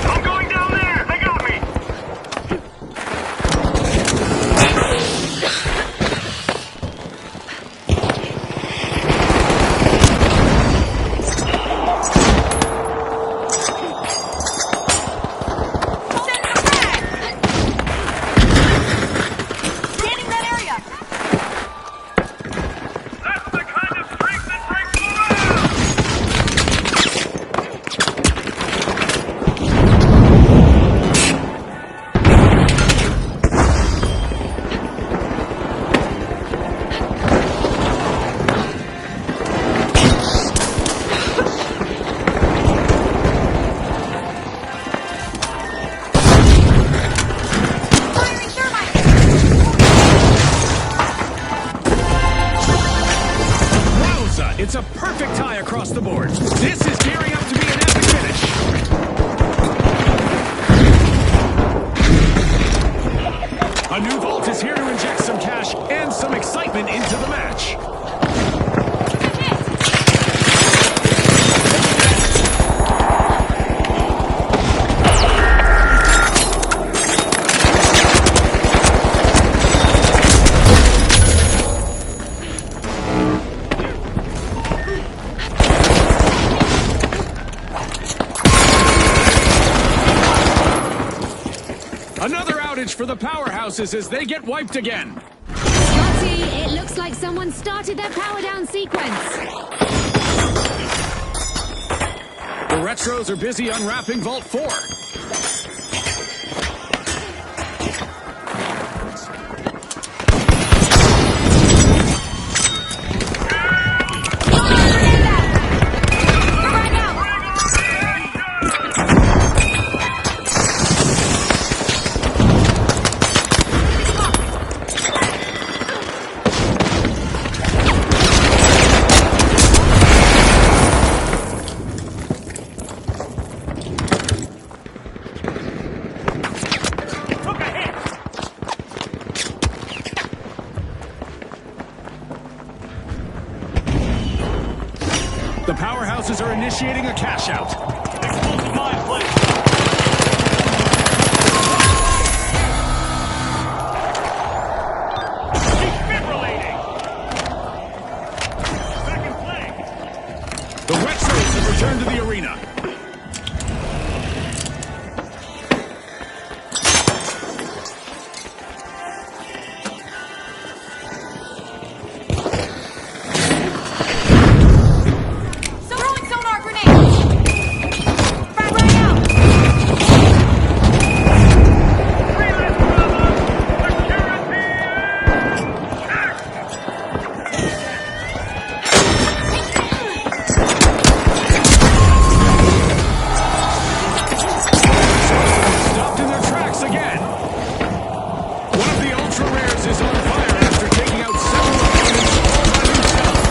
I'm going down there! They got me! Send the frag! Scanning that area! That's the kind of strength that breaks morale! Firing thermite! Wowza! It's a perfect tie across the board. This is gearing up to be an epic finish. A new vault is here to inject some cash and some excitement into the match. outage for the powerhouses as they get wiped again. Scotty, it looks like someone started their power down sequence. The Retros are busy unwrapping Vault 4. Took a hit. The powerhouses are initiating a cash out. Explosive mine placed. Defibrillating. Second plague. The Retros have returned to the arena. Throwing sonar grenade! Frag right out! Realize bravo. Security. Act. Stopped in their tracks again. One of the ultra rares is on fire after taking out several opponents all by themselves.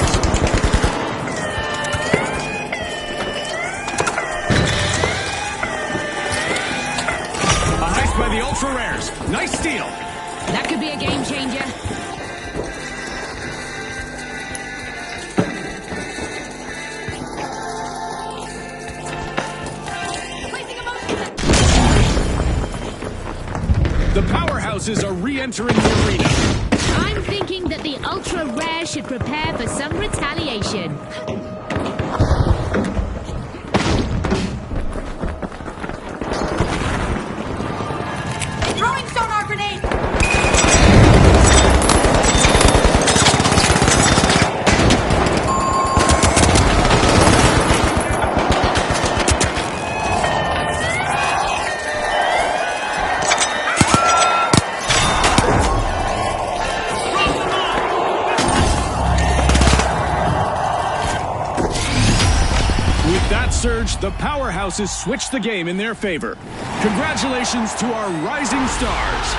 A heist by the ultra rares. Nice steal. That could be a game changer. Placing a motion sensor. The powerhouses are re-entering the arena. I'm thinking that the ultra rare should prepare for some retaliation. Throwing sonar grenade! With that surge, the powerhouses switched the game in their favor. Congratulations to our rising stars.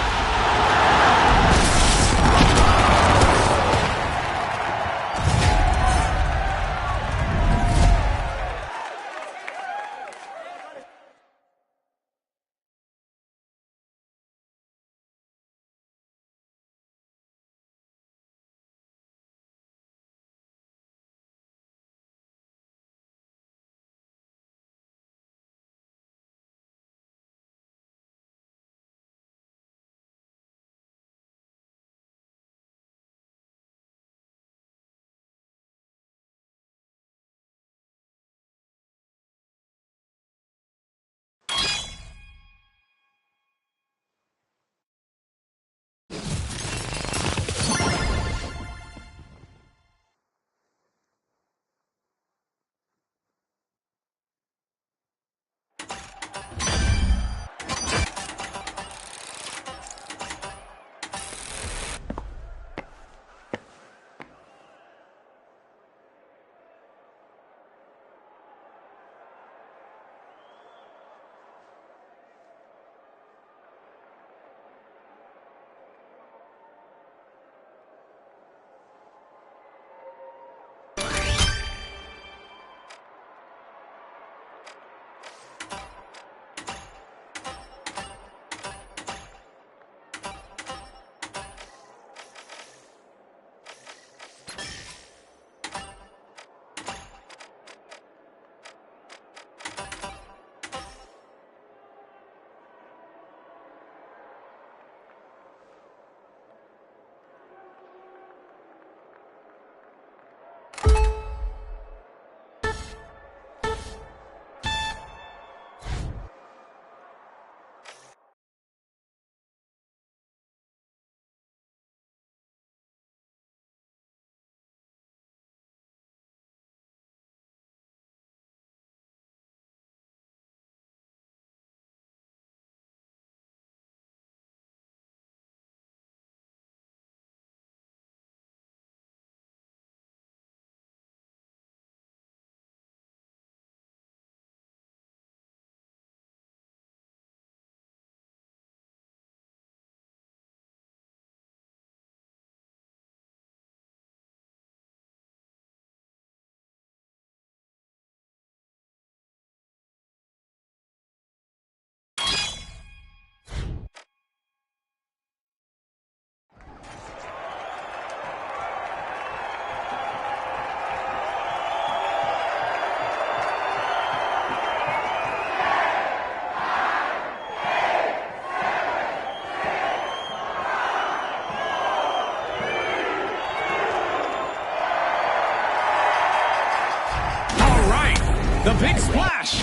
The big splash.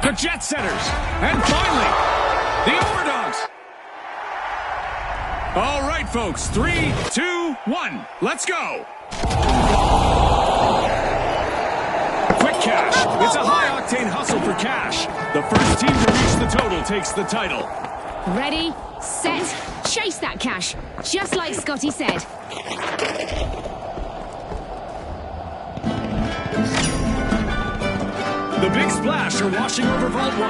The Jet Setters. And finally, the Overdogs. All right, folks. 3, 2, 1. Let's go. Quick Cash. It's a high-octane hustle for cash. The first team to reach the total takes the title. Ready, set, chase that cash. Just like Scotty said. The big splash are washing over Vault 1.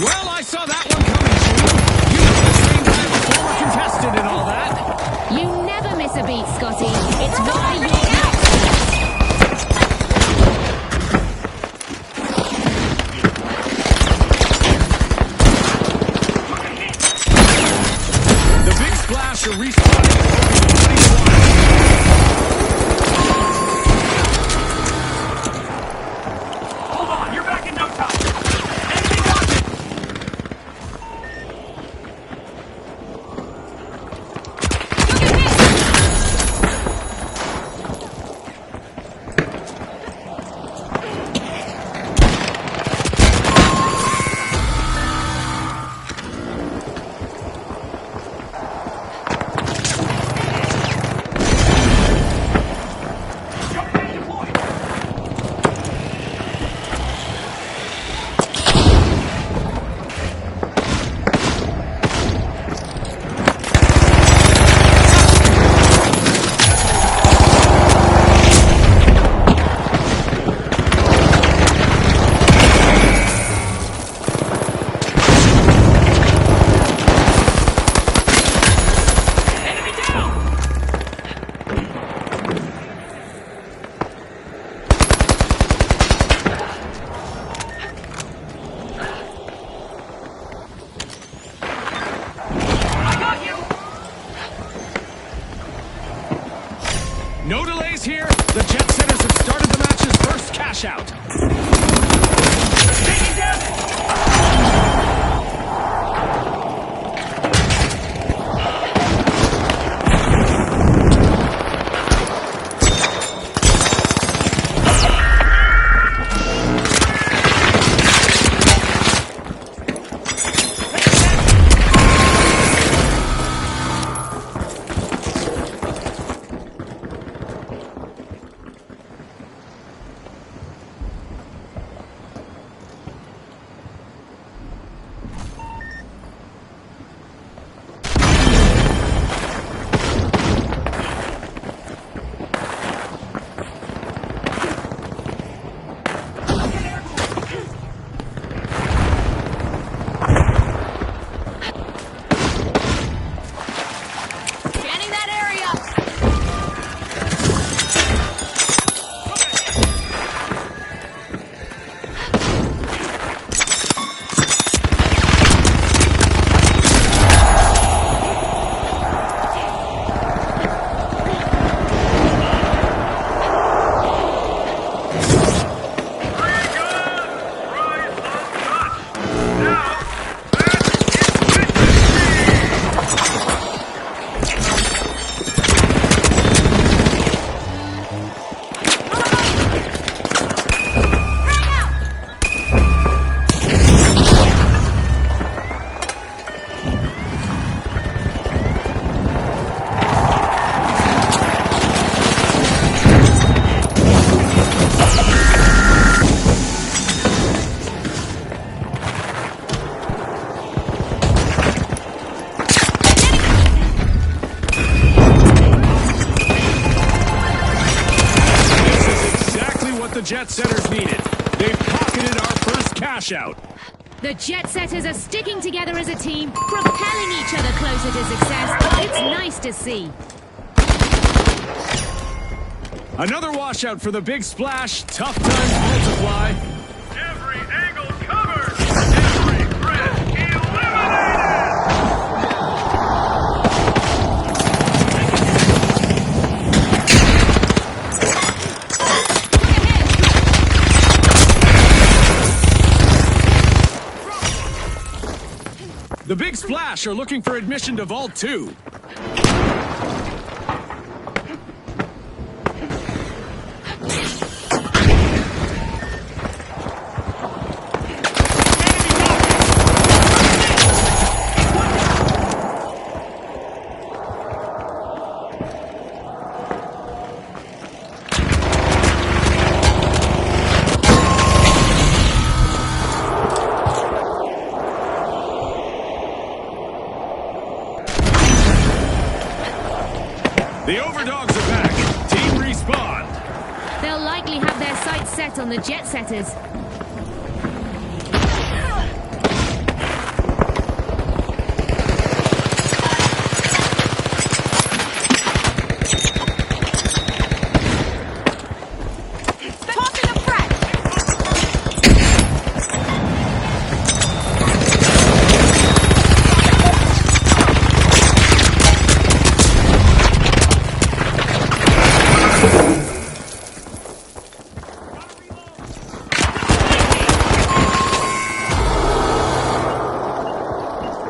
Well, I saw that one coming, Shane. You know the same time a former contestant and all that. You never miss a beat, Scotty. It's why you're next. The big splash are respawning and hoping nobody's watching. Hold on, you're back in no time. No delays here. The Jet Setters have started the match's first cash out. Taking damage. Scanning that area. The Jet Setters needed. They've pocketed our first cash out. The Jet Setters are sticking together as a team, propelling each other closer to success. It's nice to see. Another washout for the big splash. Tough times multiply. Every angle covered. Every threat eliminated. The Big Splash are looking for admission to Vault 2. The Overdogs are back. Team respawn. They'll likely have their sights set on the Jet Setters. Tossing a frag!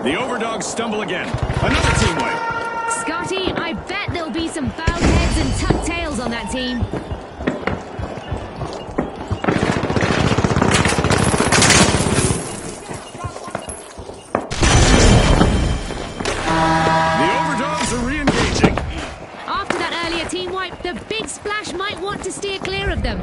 The Overdogs stumble again. Another team wipe. Scotty, I bet there'll be some bowed heads and tucked tails on that team. The Overdogs are re-engaging. After that earlier team wipe, the Big Splash might want to steer clear of them.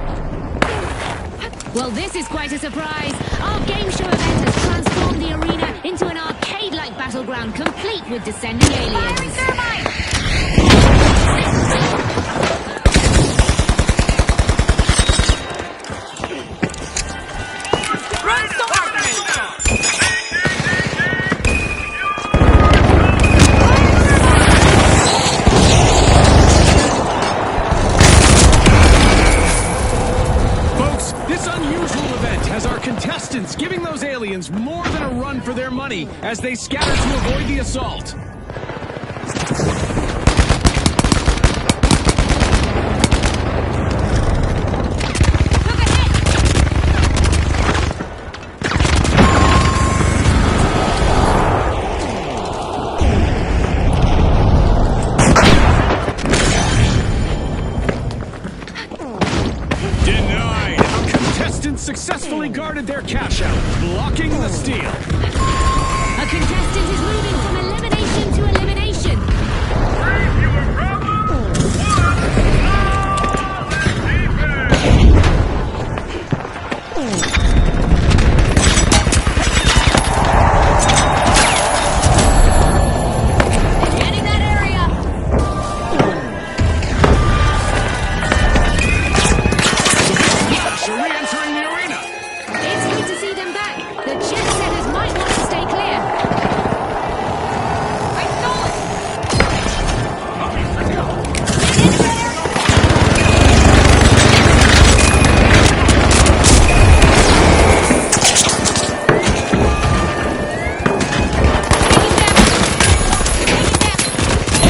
Well, this is quite a surprise. Our game show event has transformed the arena into an arcade-like battleground, complete with descending Firing aliens. thermite! Run some argument! Folks, this unusual event has our contestants giving those aliens more than a run for their money as they scatter to avoid the assault. Took a hit! Denied. Our contestants successfully guarded their cash out, blocking the steal. A contestant is moving from elimination to elimination. Fewer problems, one solid defense. Getting that area! Splash are re-entering the arena. It's good to see them back. The Jet Setters might want to stay clear. I stole it!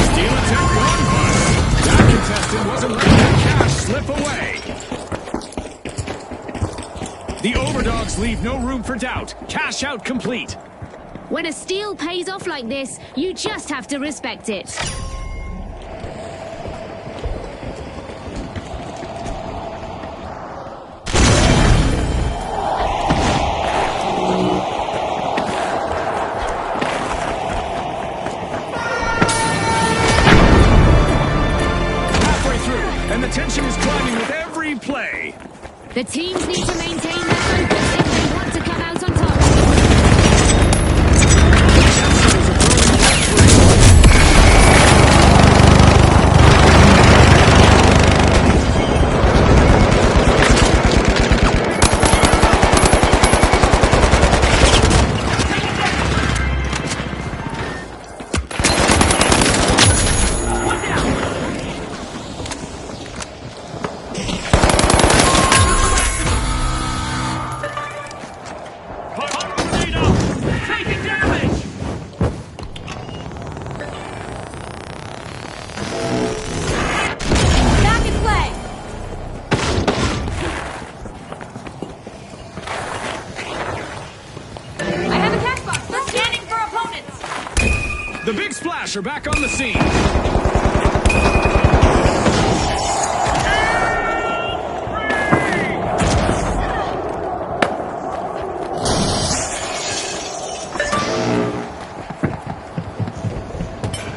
Steal attempt gone bust. That contestant wasn't letting their cash slip away. The Overdogs leave no room for doubt. Cash out complete. When a steal pays off like this, you just have to respect it. Halfway through, and the tension is climbing with every play. The teams need to maintain their focus if they want to come out on top. Cash are back on the scene.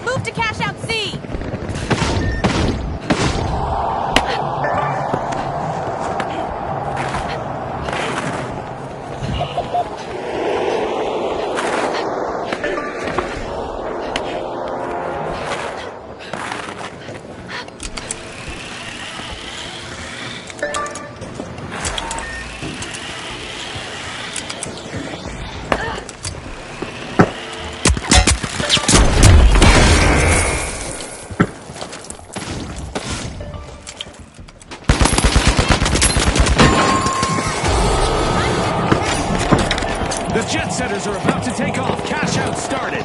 Move to cash out C. The Jet Setters are about to take off. Cash out started.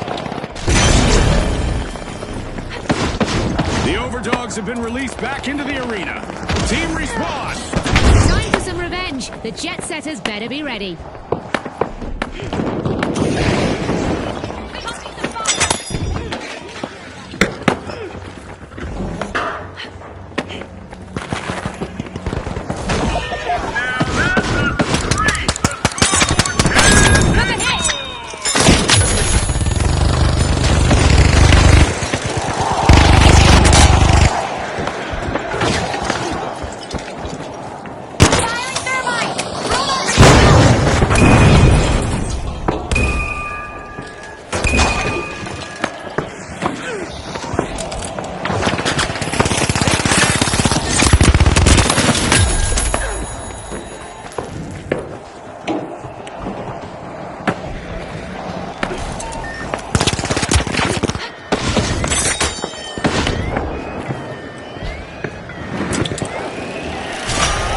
The Overdogs have been released back into the arena. Team respawn. Time for some revenge. The Jet Setters better be ready.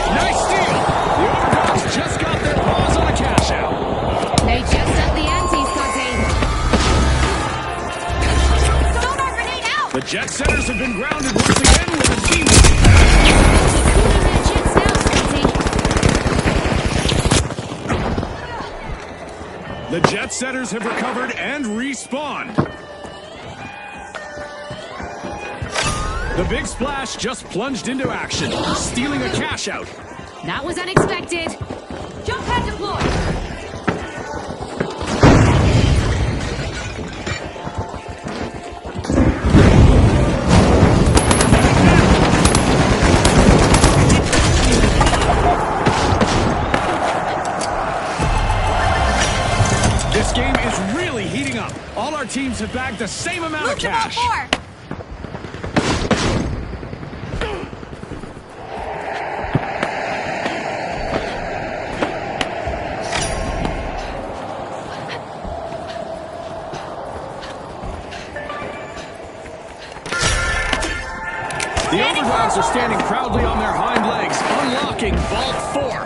Nice steal. The Overdogs just got their paws on a cash out. They just up the ante, Scotty. Sonar grenade out. The Jet Setters have been grounded once again with a team. Keep cooling their jets down, Scotty. The Jet Setters have recovered and respawned. The Big Splash just plunged into action, stealing a cash out. That was unexpected. Jump pad deployed. This game is really heating up. All our teams have bagged the same amount Move of to ball cash. 4. The Overdogs are standing proudly on their hind legs, unlocking Vault 4.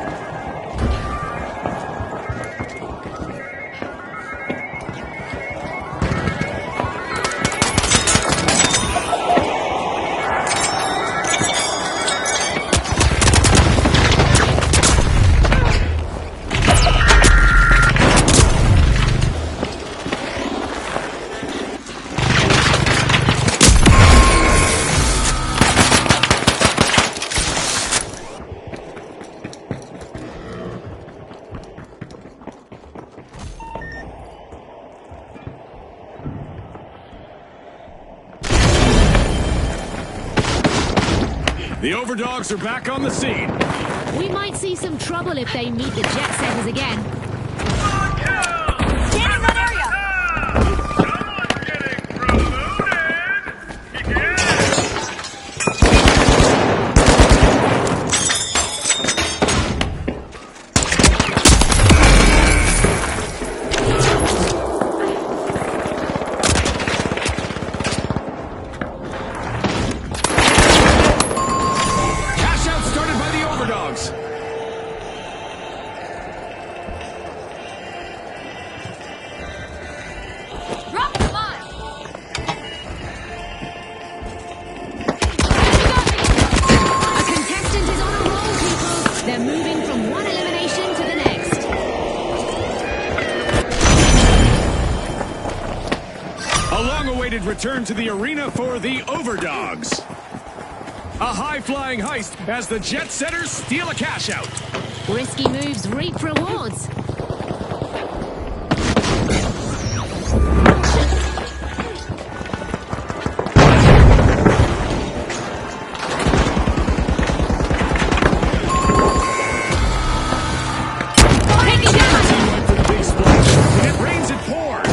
The Overdogs are back on the scene. We might see some trouble if they meet the Jet Setters again. Scanning that area. Someone's getting promoted. Yeah. Cash out started by the Overdogs. they've returned to the arena for the Overdogs. A high-flying heist as the Jet Setters steal a cash out. Risky moves reap rewards. When it rains, it pours.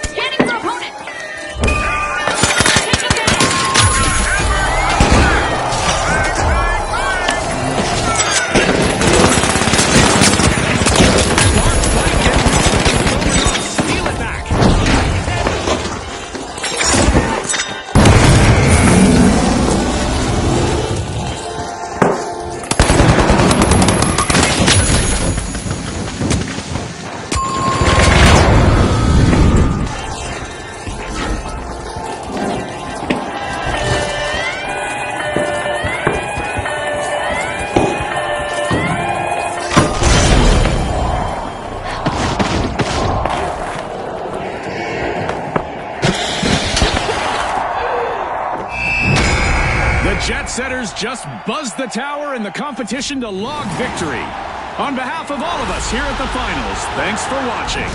Scanning for opponent. Steal it back. The Jet Setters just buzzed the tower in the competition to log victory. On behalf of all of us here at the finals, thanks for watching.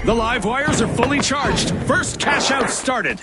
The live wires are fully charged. First cash out started.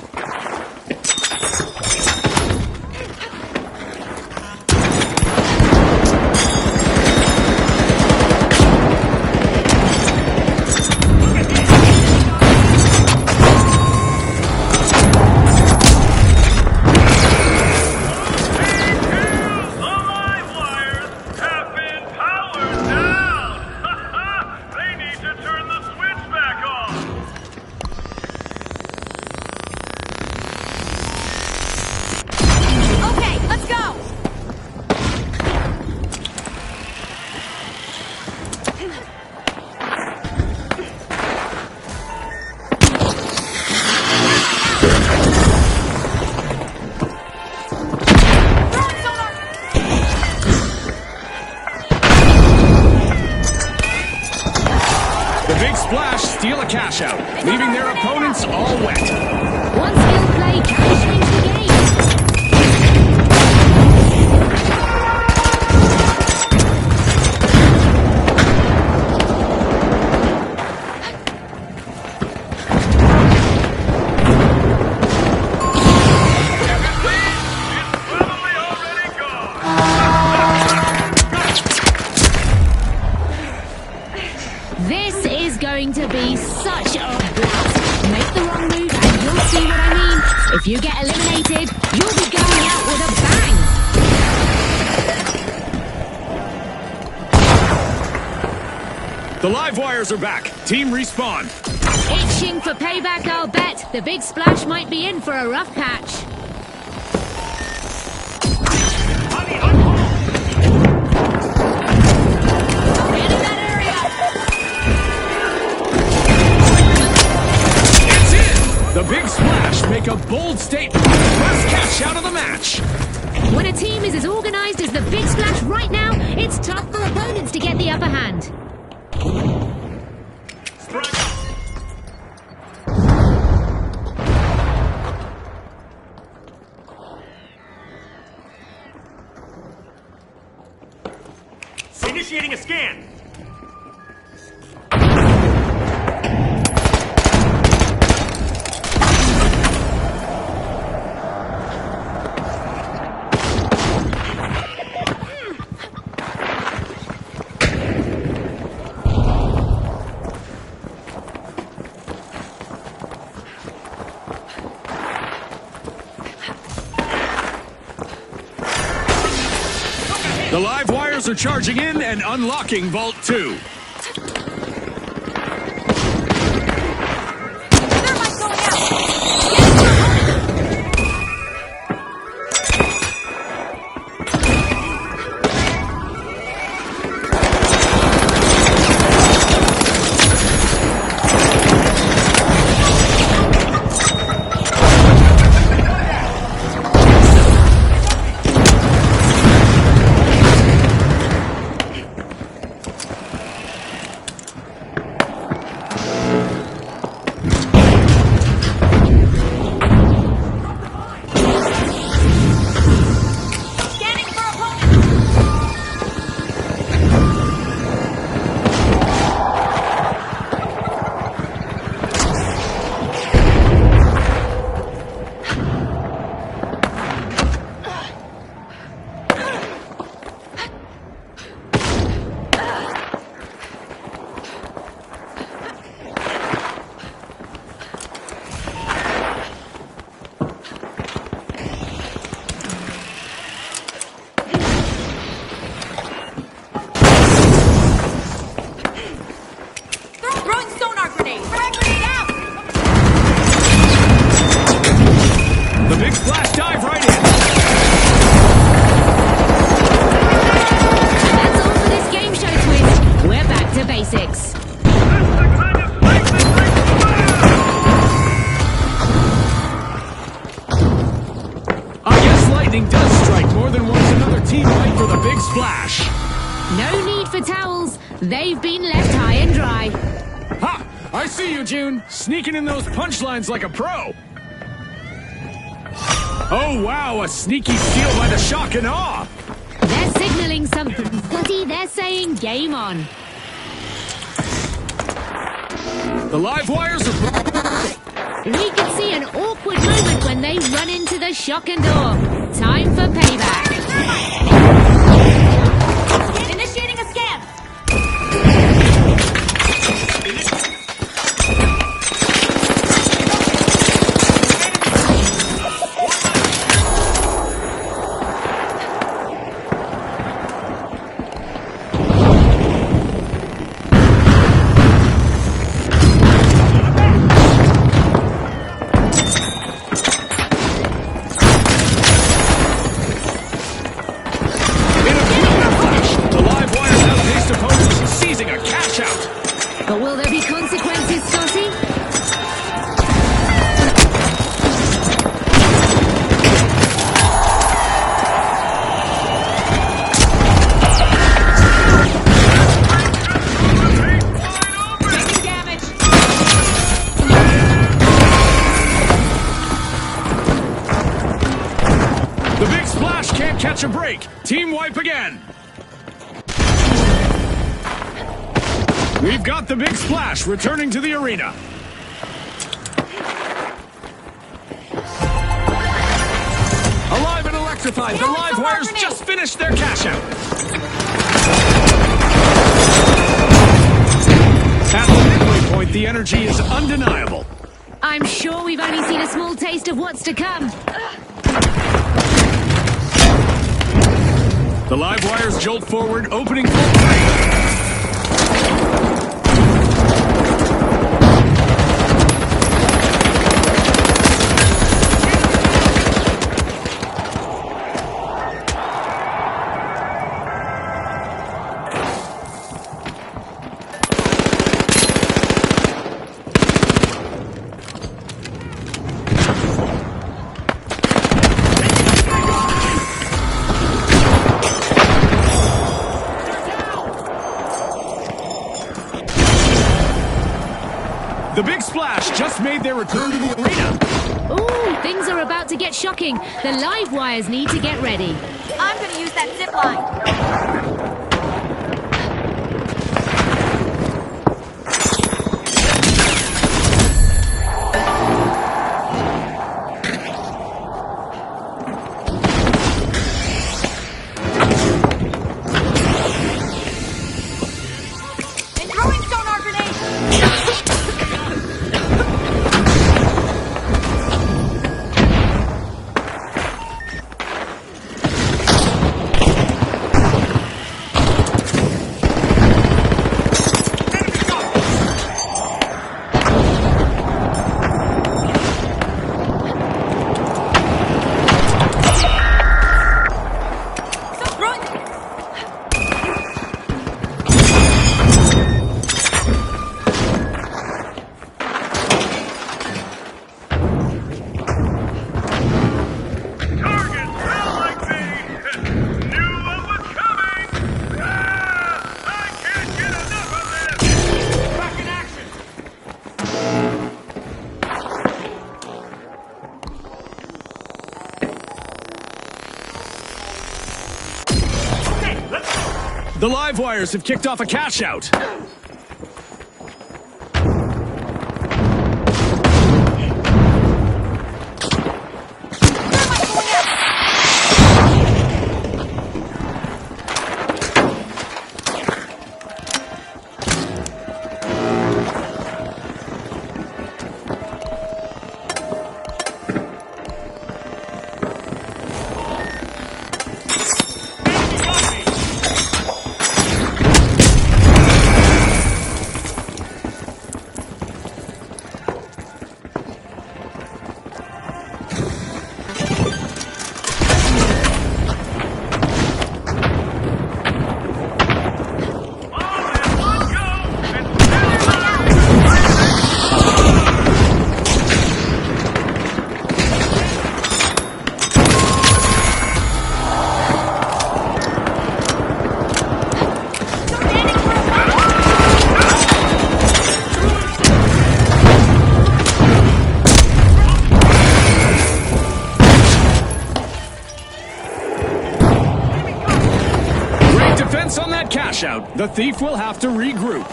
Big Splash steal a cash out, leaving their opponents all wet. One skill play can change the game. This is going to be such a blast. Make the wrong move and you'll see what I mean. If you get eliminated, you'll be going out with a bang. The live wires are back. Team respawn. Itching for payback, I'll bet. The Big Splash might be in for a rough patch. Honey, I'm home. Get in that area! It's in! The Big Splash make a bold statement. First catch out of the match. When a team is as organized as the Big Splash right now, it's tough for opponents to get the upper hand. Strike. Initiating a scan. The live wires are charging in and unlocking Vault 2. Thermite going out! Get to your opponent! Scanning for opponent! Throwing sonar grenade! Frag grenade out! The Big Splash dive right in. And that's all for this game show, Twist. We're back to basics. That's the kind of fight that brings the I guess lightning does strike more than once another team fight for the Big Splash. No need for towels. They've been left high and dry. Ha! I see you, June. Sneaking in those punchlines like a pro. Oh, wow, a sneaky steal by the Shock and Awe. They're signaling something. Buddy, they're saying game on. The live wires are... We can see an awkward moment when they run into the Shock and Awe. Time for payback. Initiating a scan! In a killer flash, the live wires outpaced opponents, seizing a cash out. But will there be consequences, Scotty? Taking damage! again. We've got the big splash returning to the arena. Alive and electrified, the live wires just finished their cash out. At the midway point, the energy is undeniable. I'm sure we've only seen a small taste of what's to come. The live wires jolt forward, opening full play. The big splash just made their return to the arena. Ooh, things are about to get shocking. The live wires need to get ready. I'm gonna use that zip line. And throwing sonar grenades! Target felt like they knew what was coming. I can't get enough of this. Back in action. Okay, let's go. The live wires have kicked off a cash out. Defense on that cash out. The thief will have to regroup.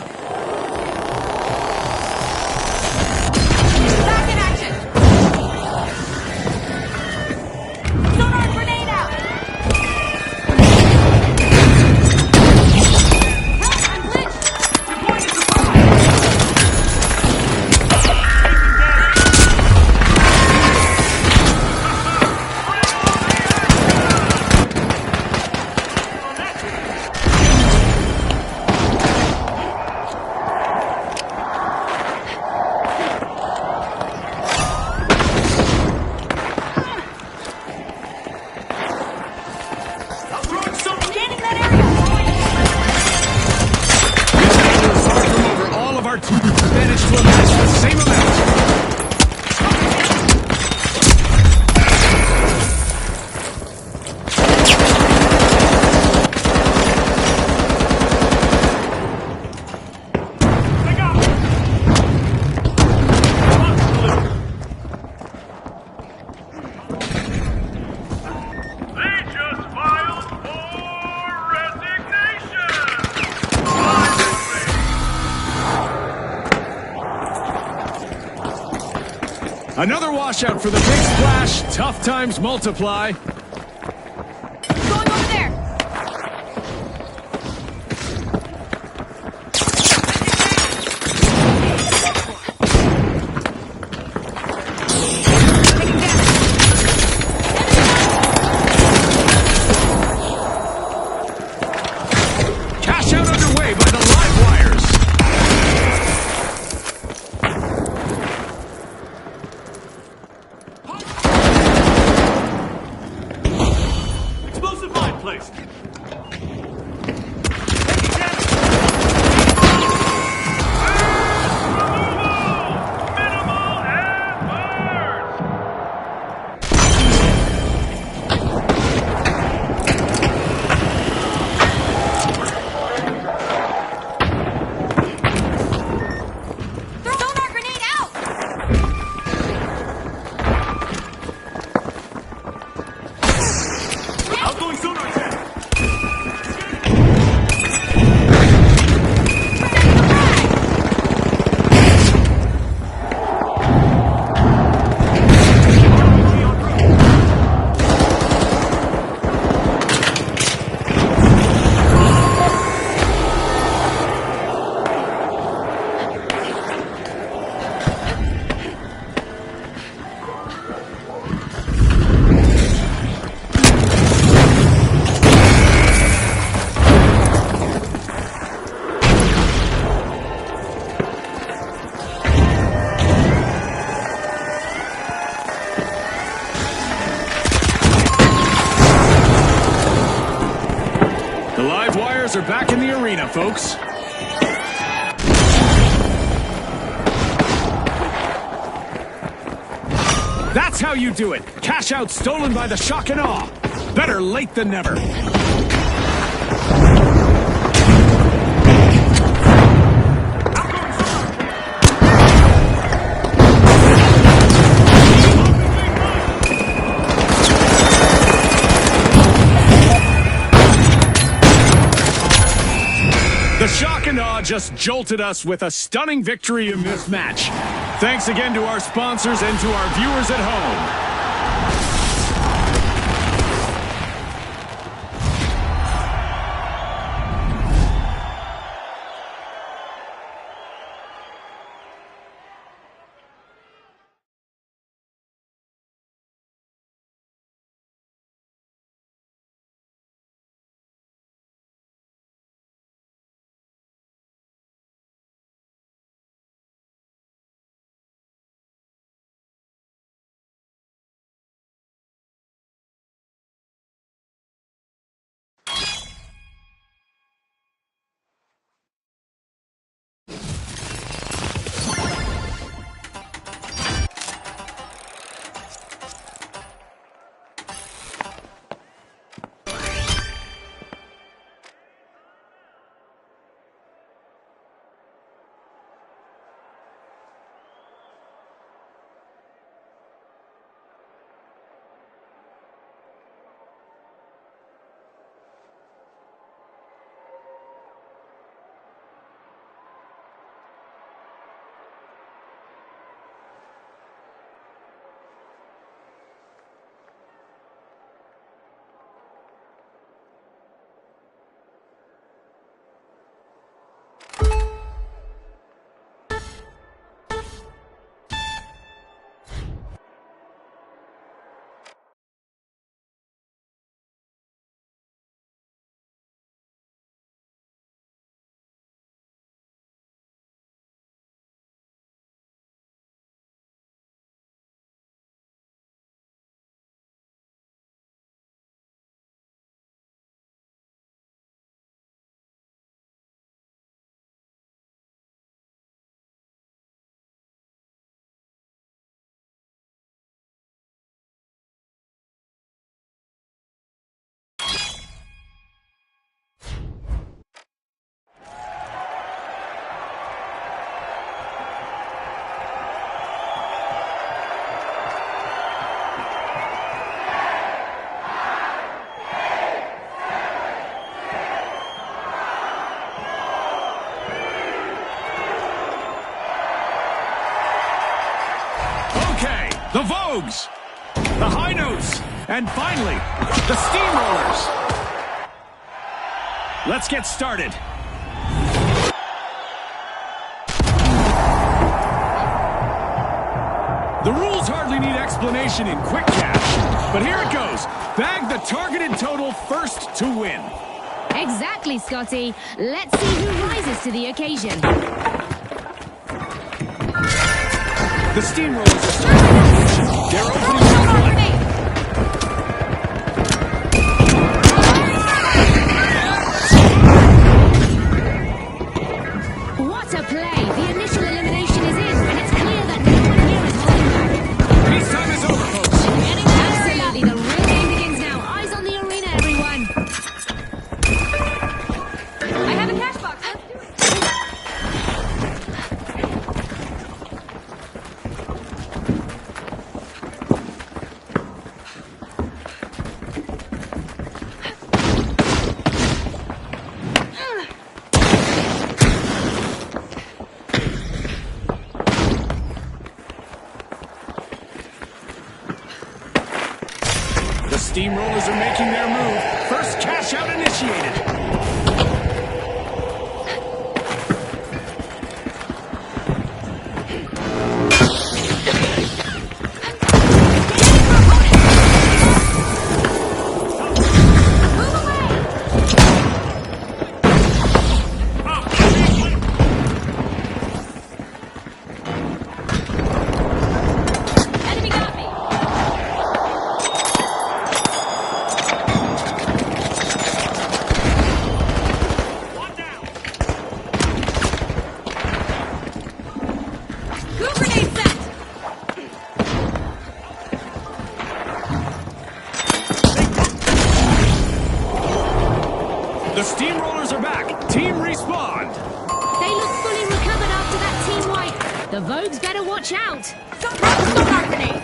Back in action! Sonar grenade out! Help, I'm glitched! Another washout for the big splash. Tough times multiply. Going over there. Cash out underway by the live wires. Explosive mine placed. Minimal and burn. Sonar grenade out. Outgoing sonar check. The live wires are back in the arena, folks. That's how you do it. Cash out stolen by the shock and awe. Better late than never. The shock and awe just jolted us with a stunning victory in this match. Thanks again to our sponsors and to our viewers at home. The Vogues, the High Notes, and finally, the Steamrollers. Let's get started. The rules hardly need explanation in Quick Cash, but here it goes. Bag the targeted total first to win. Exactly, Scotty. Let's see who rises to the occasion. The Steamrollers are starting in motion. They're opening Don't the over play. me. What a play! The initial elimination is in, and it's clear that no one here is holding back. Peacetime is over, folks. Absolutely, the real game begins now. Eyes on the arena, everyone. I have a cash box. Let's do it. The Steamrollers are making their move. First cash out initiated. Enemy got me. One down. Goo grenade set. The Steamrollers are back. Team respawned. They look fully recovered after that team wipe. The Vogues better watch out. Sonar grenade.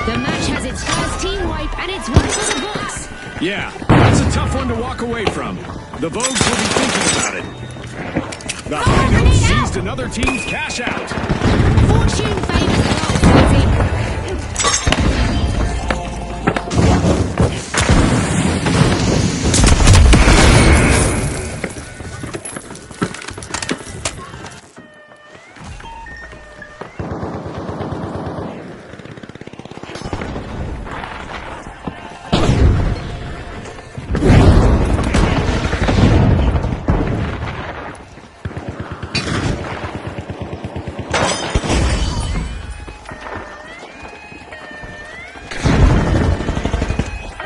The match has its first team wipe, and it's one for the books. Yeah, that's a tough one to walk away from. The Vogues will be thinking about it. The High Notes seized another team's cash out. Fortune favors the Vogues, Scotty.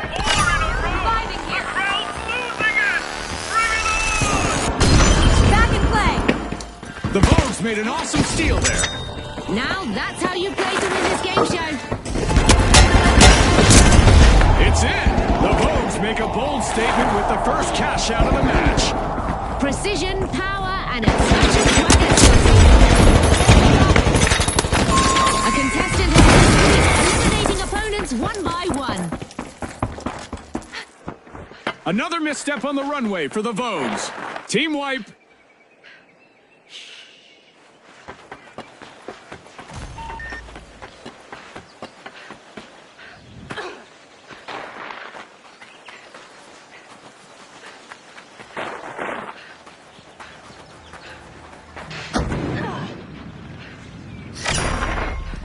Reviving here. Crowd's losing it. Bring it on. Back in play. The Vogues made an awesome steal there. Now that's how you play to win this game show. It's in. The Vogues make a bold statement with the first cash out of the match. Precision, power, and a touch of swagger, Scotty. A contestant has eliminating opponents one by one. Another misstep on the runway for the Vogues. Team wipe.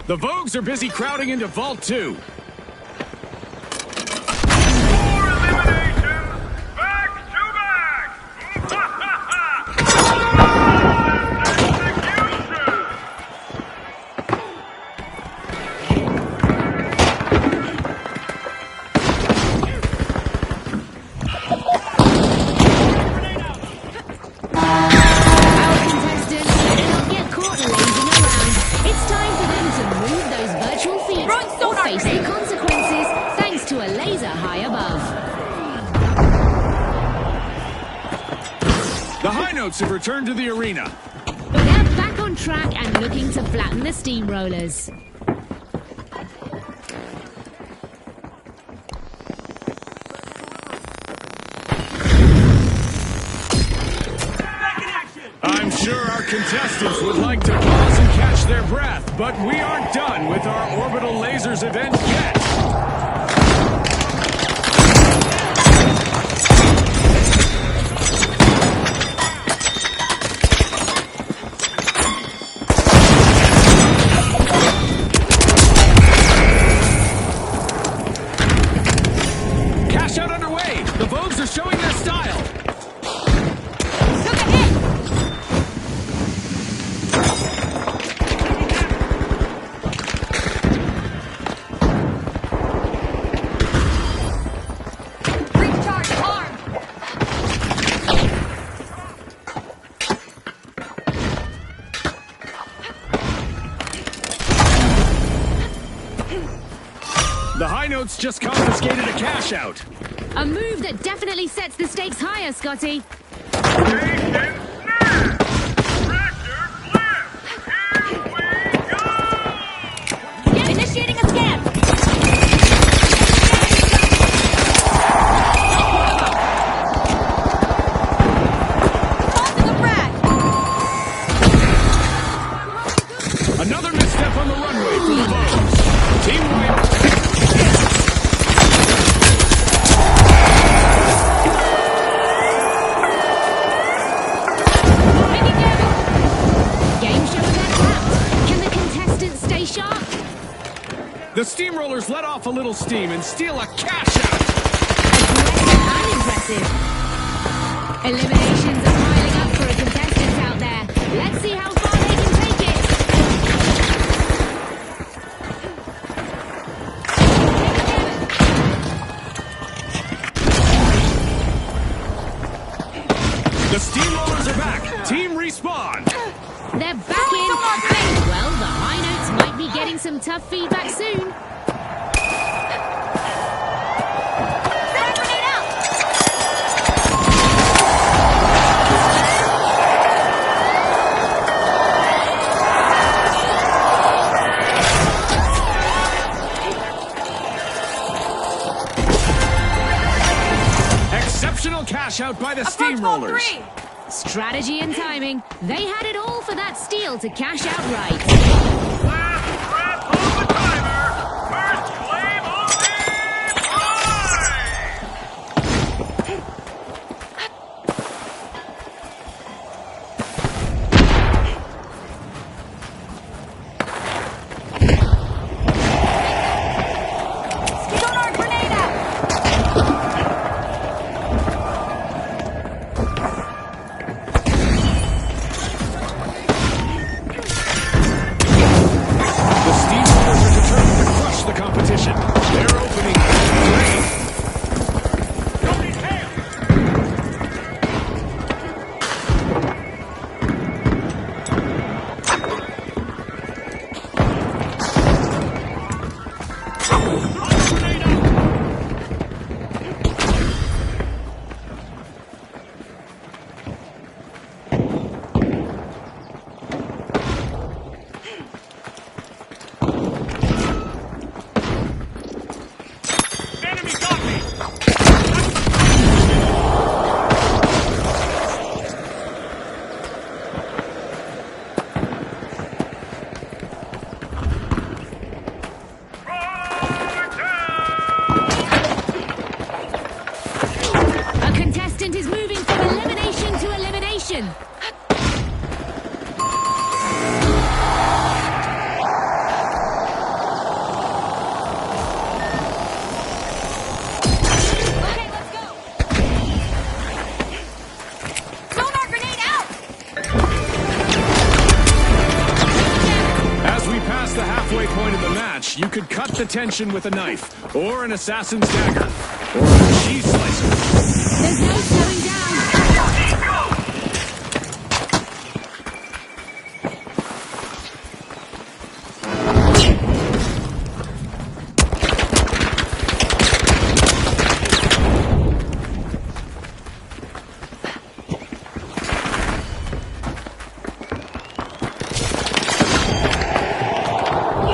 The Vogues are busy crowding into Vault 2. More eliminations. Back to back. Our contestants cannot get caught lazing around. It's time for them to move those virtual feet Throwing or sonar face the grenade. consequences thanks to a laser high above. The High Notes have returned to the arena. They're back on track and looking to flatten the steamrollers. I'm sure our contestants would like to pause and catch their breath, but we aren't done with our Orbital Lasers event yet. Cash out underway. The Vogues are showing their style. Took a hit. Recharge arm. The High Notes just confiscated a cash out. A move that definitely sets the stakes higher, Scotty. Station snap! Tractor flip! Here we go! Yeah, initiating a scan. Tossing a frag. Another misstep on the runway for the Vogues. Team White. Taking damage. Game show event wrapped. Can the contestants stay sharp? The Steamrollers let off a little steam and steal a cash out. I'm impressive. Eliminations are piling up for a contestant out there. Let's see how far they can take it. The Steamrollers are back. Team Respawn. They're back in. Well, the High Notes might be getting some tough feedback soon. Set a grenade out. Exceptional cash out by the Approach wall Steamrollers. 3. Strategy and timing. They had it all for that steal to cash out right. Last breath on the timer! First claim on the prize! Sonar grenade out. The Steamrollers are determined to crush the competition. They're opening great. Somebody's tail! Grenade out! Enemy got me! A contestant is moving from elimination to elimination. Okay, let's go. Sonar grenade out. As we pass the halfway point of the match, you could cut the tension with a knife, or an assassin's dagger, or a cheese slicer. There's no slowing down.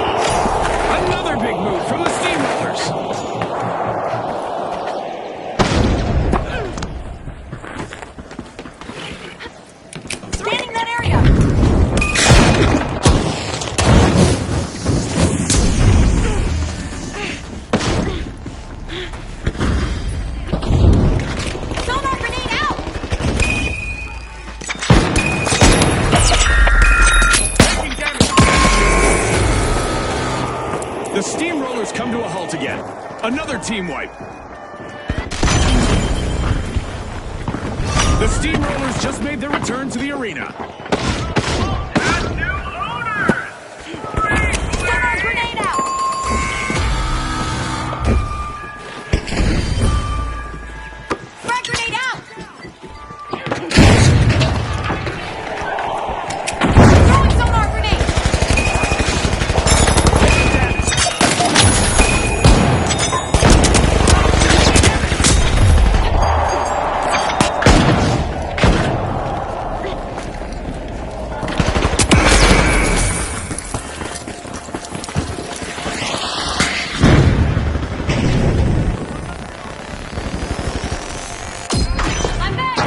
Another big move from the Steamrollers. result again. Another team wipe. The Steamrollers just made their return to the arena. And new owners! Sonar grenade out! Frag grenade out! Throwing sonar grenade! I'm back!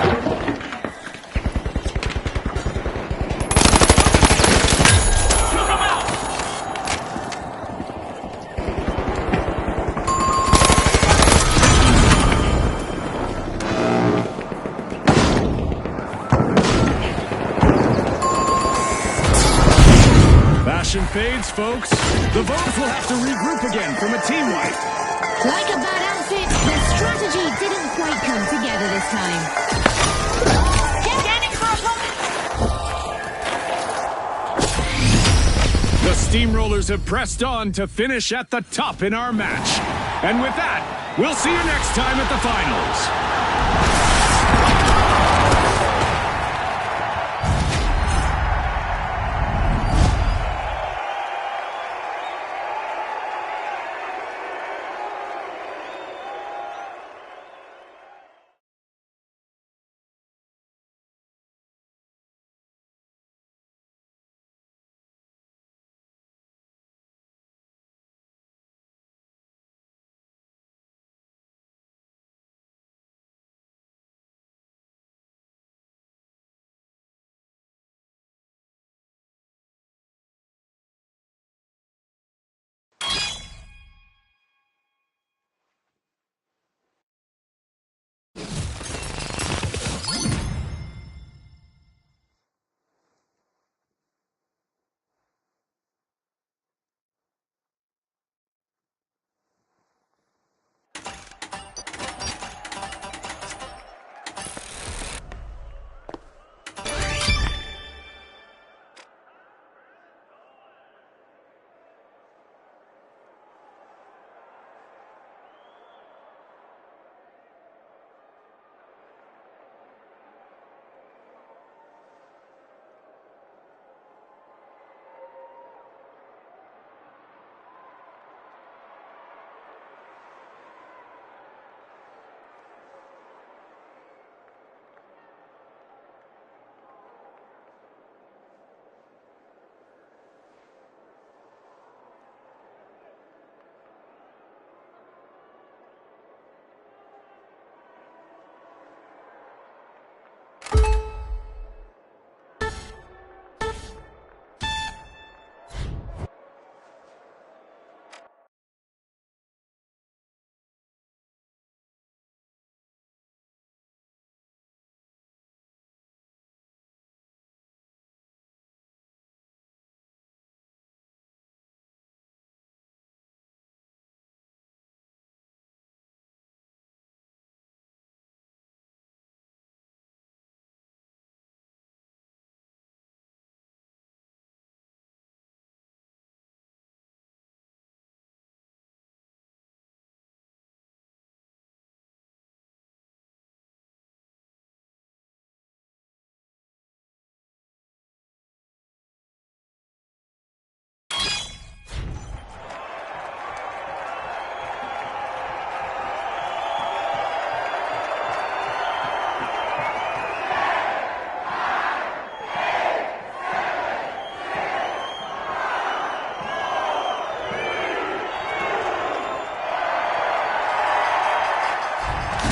Fashion fades, folks. The Vogues will have to regroup again from a team wipe. Like a bad outfit, their strategy didn't quite come together this time. Scanning for opponent! The Steamrollers have pressed on to finish at the top in our match. And with that, we'll see you next time at the finals.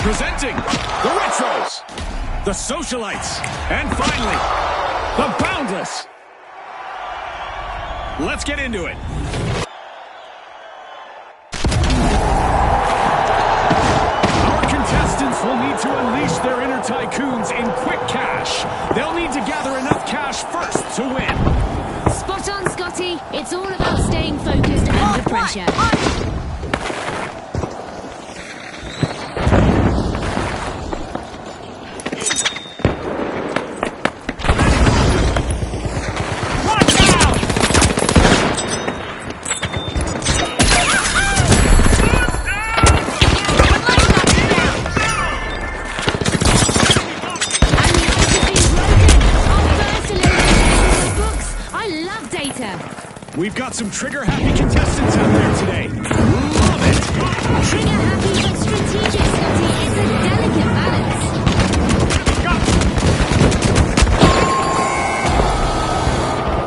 Presenting the Retros, the Socialites, and finally, the Boundless. Let's get into it. Our contestants will need to unleash their inner tycoons in quick cash. They'll need to gather enough cash first to win. Spot on, Scotty. It's all about staying focused under pressure. We've got some trigger-happy contestants out there today. Love it! Trigger-happy but strategic, Scotty. It's a delicate balance.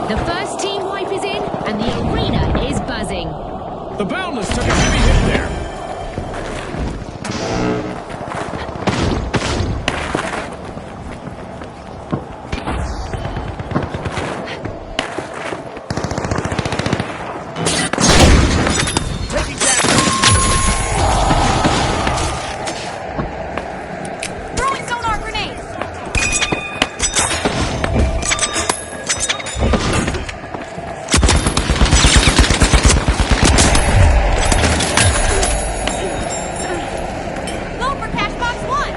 The first team wipe is in, and the arena is buzzing. The Boundless took a heavy hit there. Throwing sonar grenades. Go for cash box 1.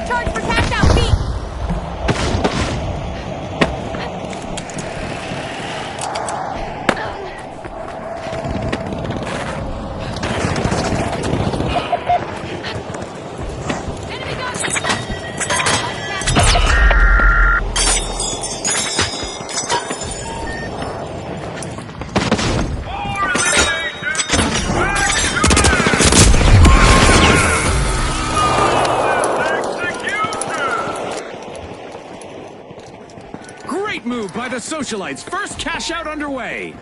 Charge for cash out B. Enemy gun. Great move by the Socialites. First cash out underway.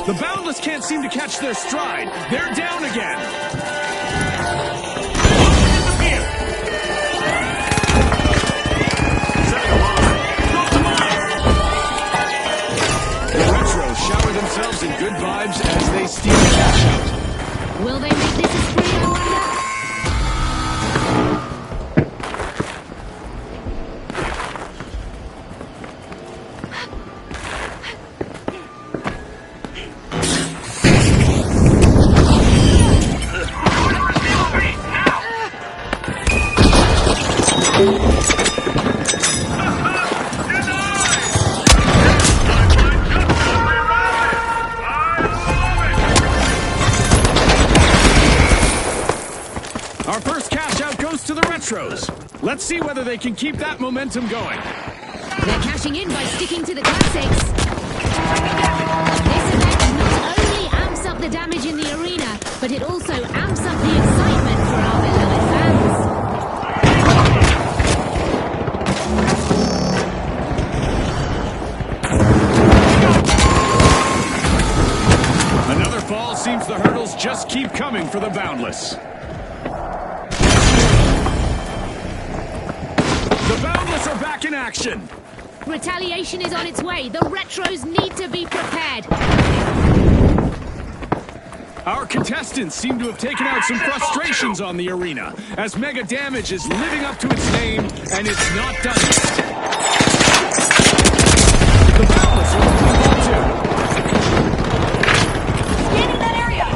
The Boundless can't seem to catch their stride. They're down again. The Retros shower themselves in good vibes as they steal cash out. Will they make this a spree, I wonder? Our first cash out goes to the Retros. Let's see whether they can keep that momentum going. They're cashing in by sticking to the classics. This event not only amps up the damage in the arena, but it also amps up the excitement for our beloved fans. Another fall seems the hurdles just keep coming for the Boundless. The Boundless are back in action. Retaliation is on its way. The Retros need to be prepared. Our contestants seem to have taken out some frustrations on the arena, as Mega Damage is living up to its name, and it's not done yet. The Boundless are looking good too. Scanning that area.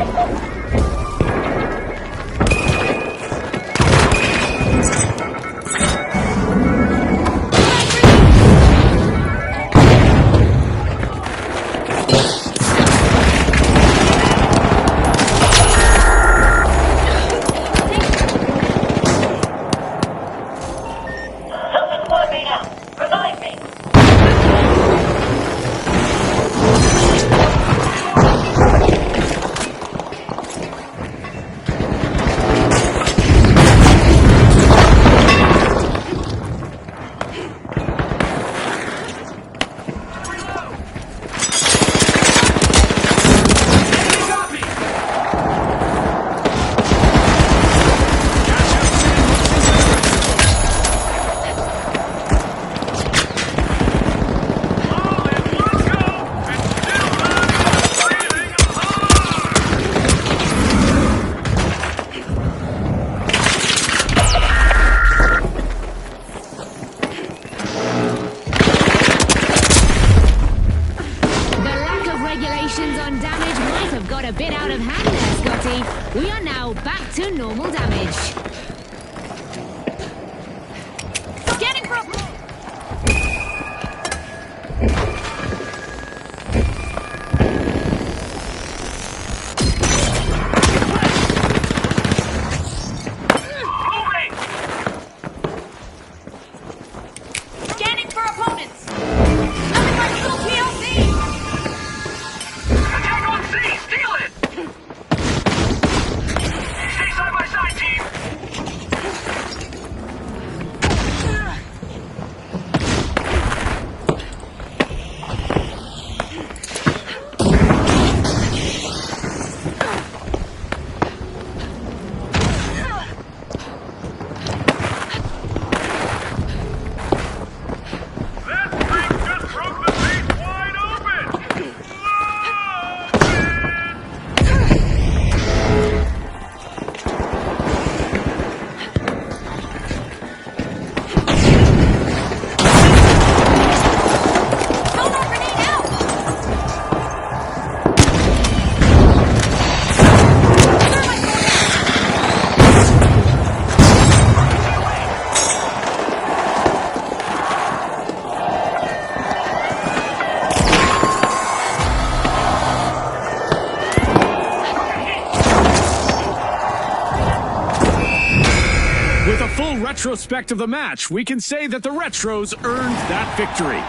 retrospect of the match, we can say that the Retros earned that victory.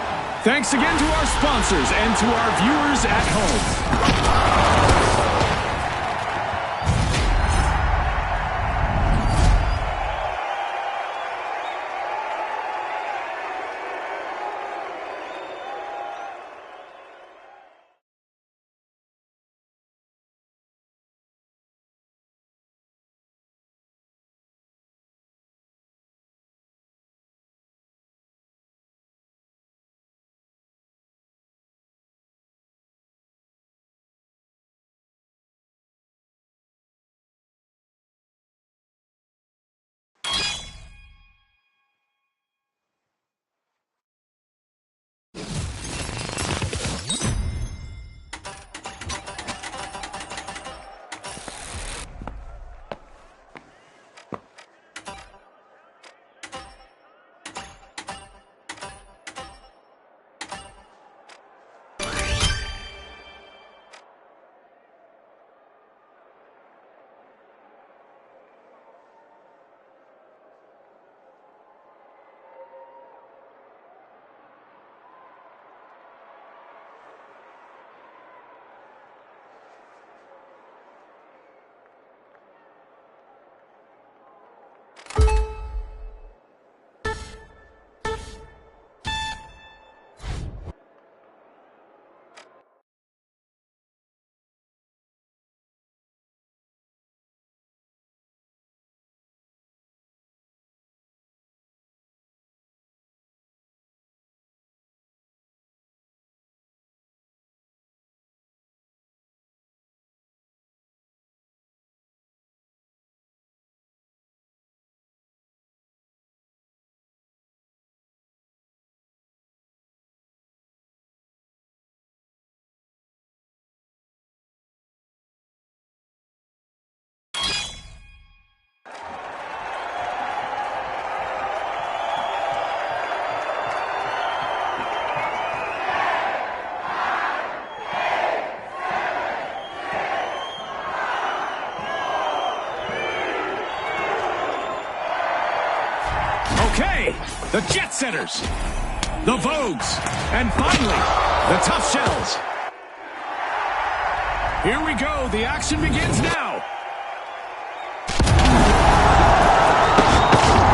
Thanks again to our sponsors and to our viewers at home. Okay, the Jet Setters, the Vogues, and finally, the Tough Shells. Here we go, the action begins now.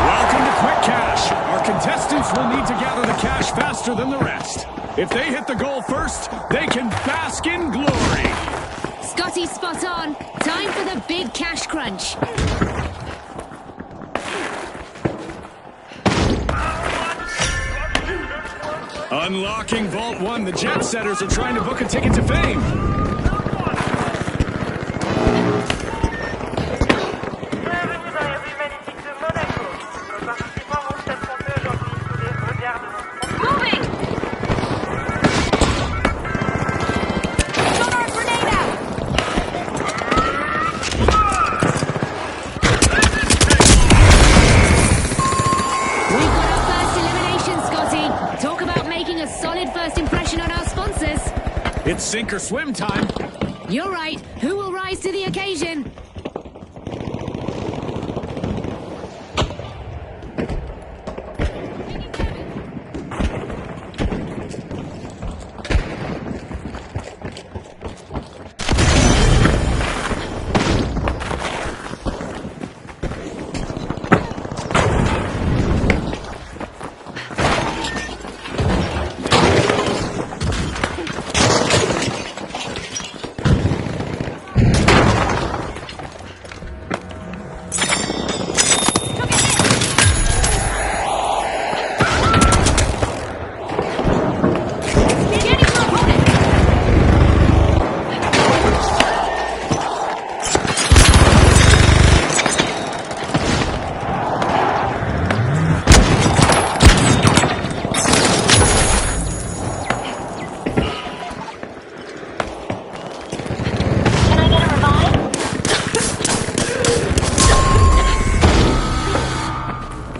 Welcome to Quick Cash. Our contestants will need to gather the cash faster than the rest. If they hit the goal first, they can bask in glory. Scotty, spot on. Time for the big cash crunch. Unlocking Vault 1, the Jet Setters are trying to book a ticket to fame. Moving! Sonar grenade out! We've got our first elimination, Scotty. Talk about making a solid first impression on our sponsors. It's sink or swim time. You're right. Who will rise to the occasion?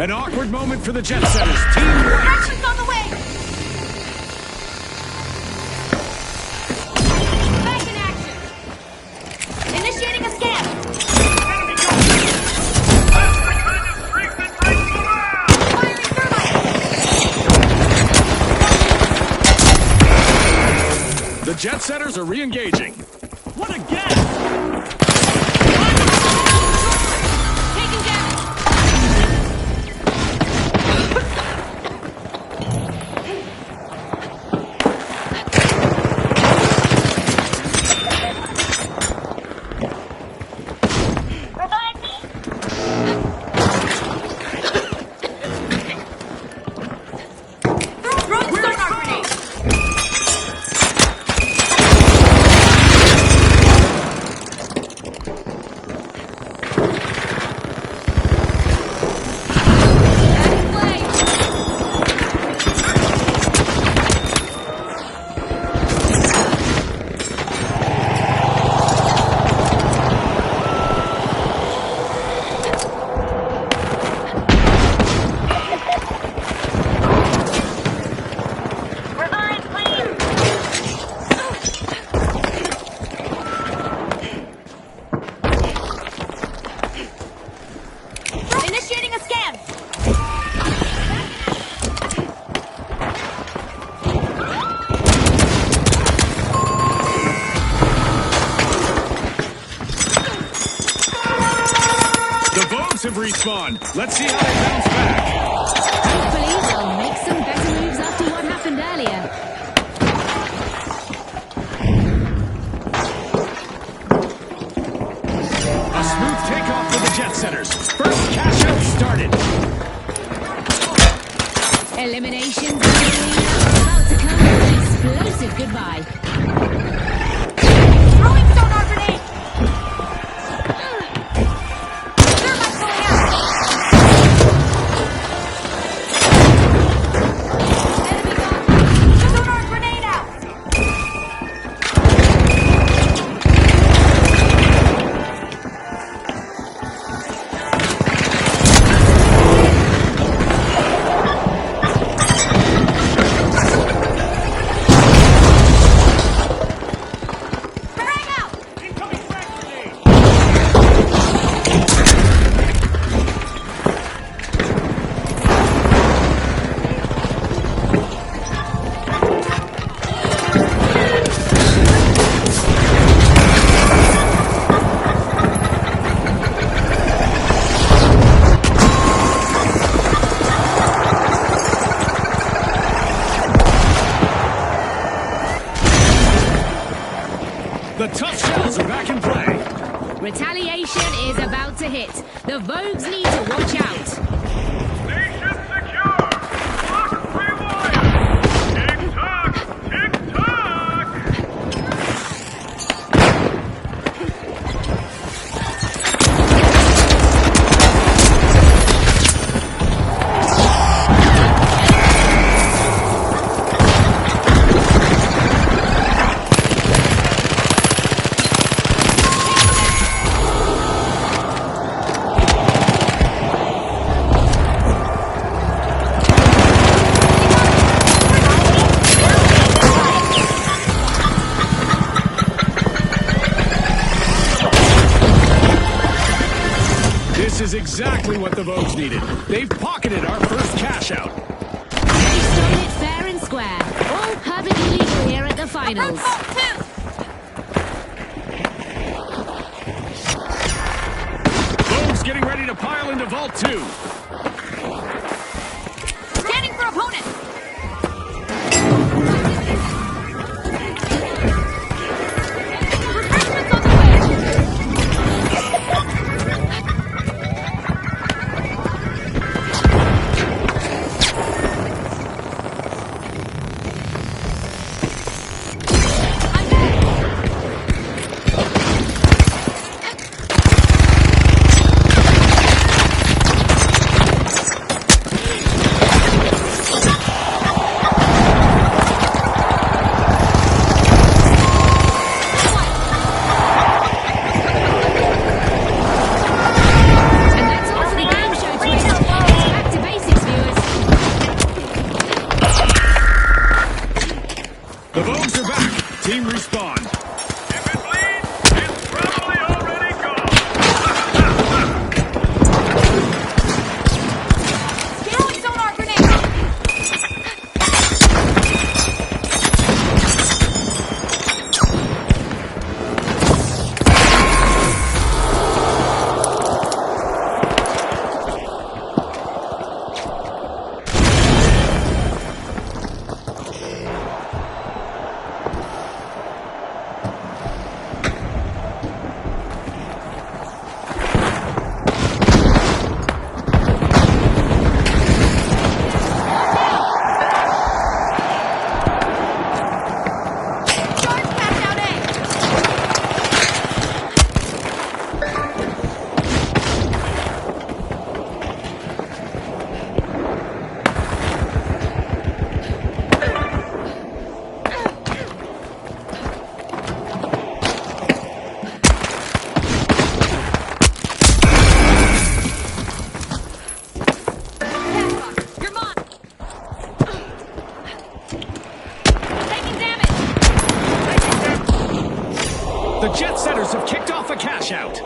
An awkward moment for the Jet Setters. Team White. Action's on the way! Back in action! Initiating a scan! Enemy going! That's the kind of freak that breaks the Jet Setters are re-engaging. What a guess! Taking damage. Throwing sonar grenade. Initiating a scan. The Vogues have respawned. Let's see how they bounce back. Hopefully, they'll make some better moves after what happened earlier. A smooth takeoff for the Jet Setters. First cash out started. Eliminations are about to come with an explosive goodbye. Throwing sonar grenade. Thermite pulling out. Enemy gone. Sonar grenade out. Frag out. Incoming frag grenade! The tough shells are back in play. Retaliation is about to hit. The Vogues need to watch out. Station secure! Lock rewind! Tick-tock! Tick-tock! This is exactly what the Vogues needed. They've pocketed our first cash out. They've played it fair and square. All perfectly legal here at the finals. Vault 2. Vogues getting ready to pile into Vault 2. Scanning for opponent. Refreshments on the way. I'm back. And that's all for the game show twist. Back to basics, viewers. The Vogues are back. Team respawn. If it bleeds, it's probably already gone! Throwing sonar grenade. The Jet Setters have kicked off a cash out.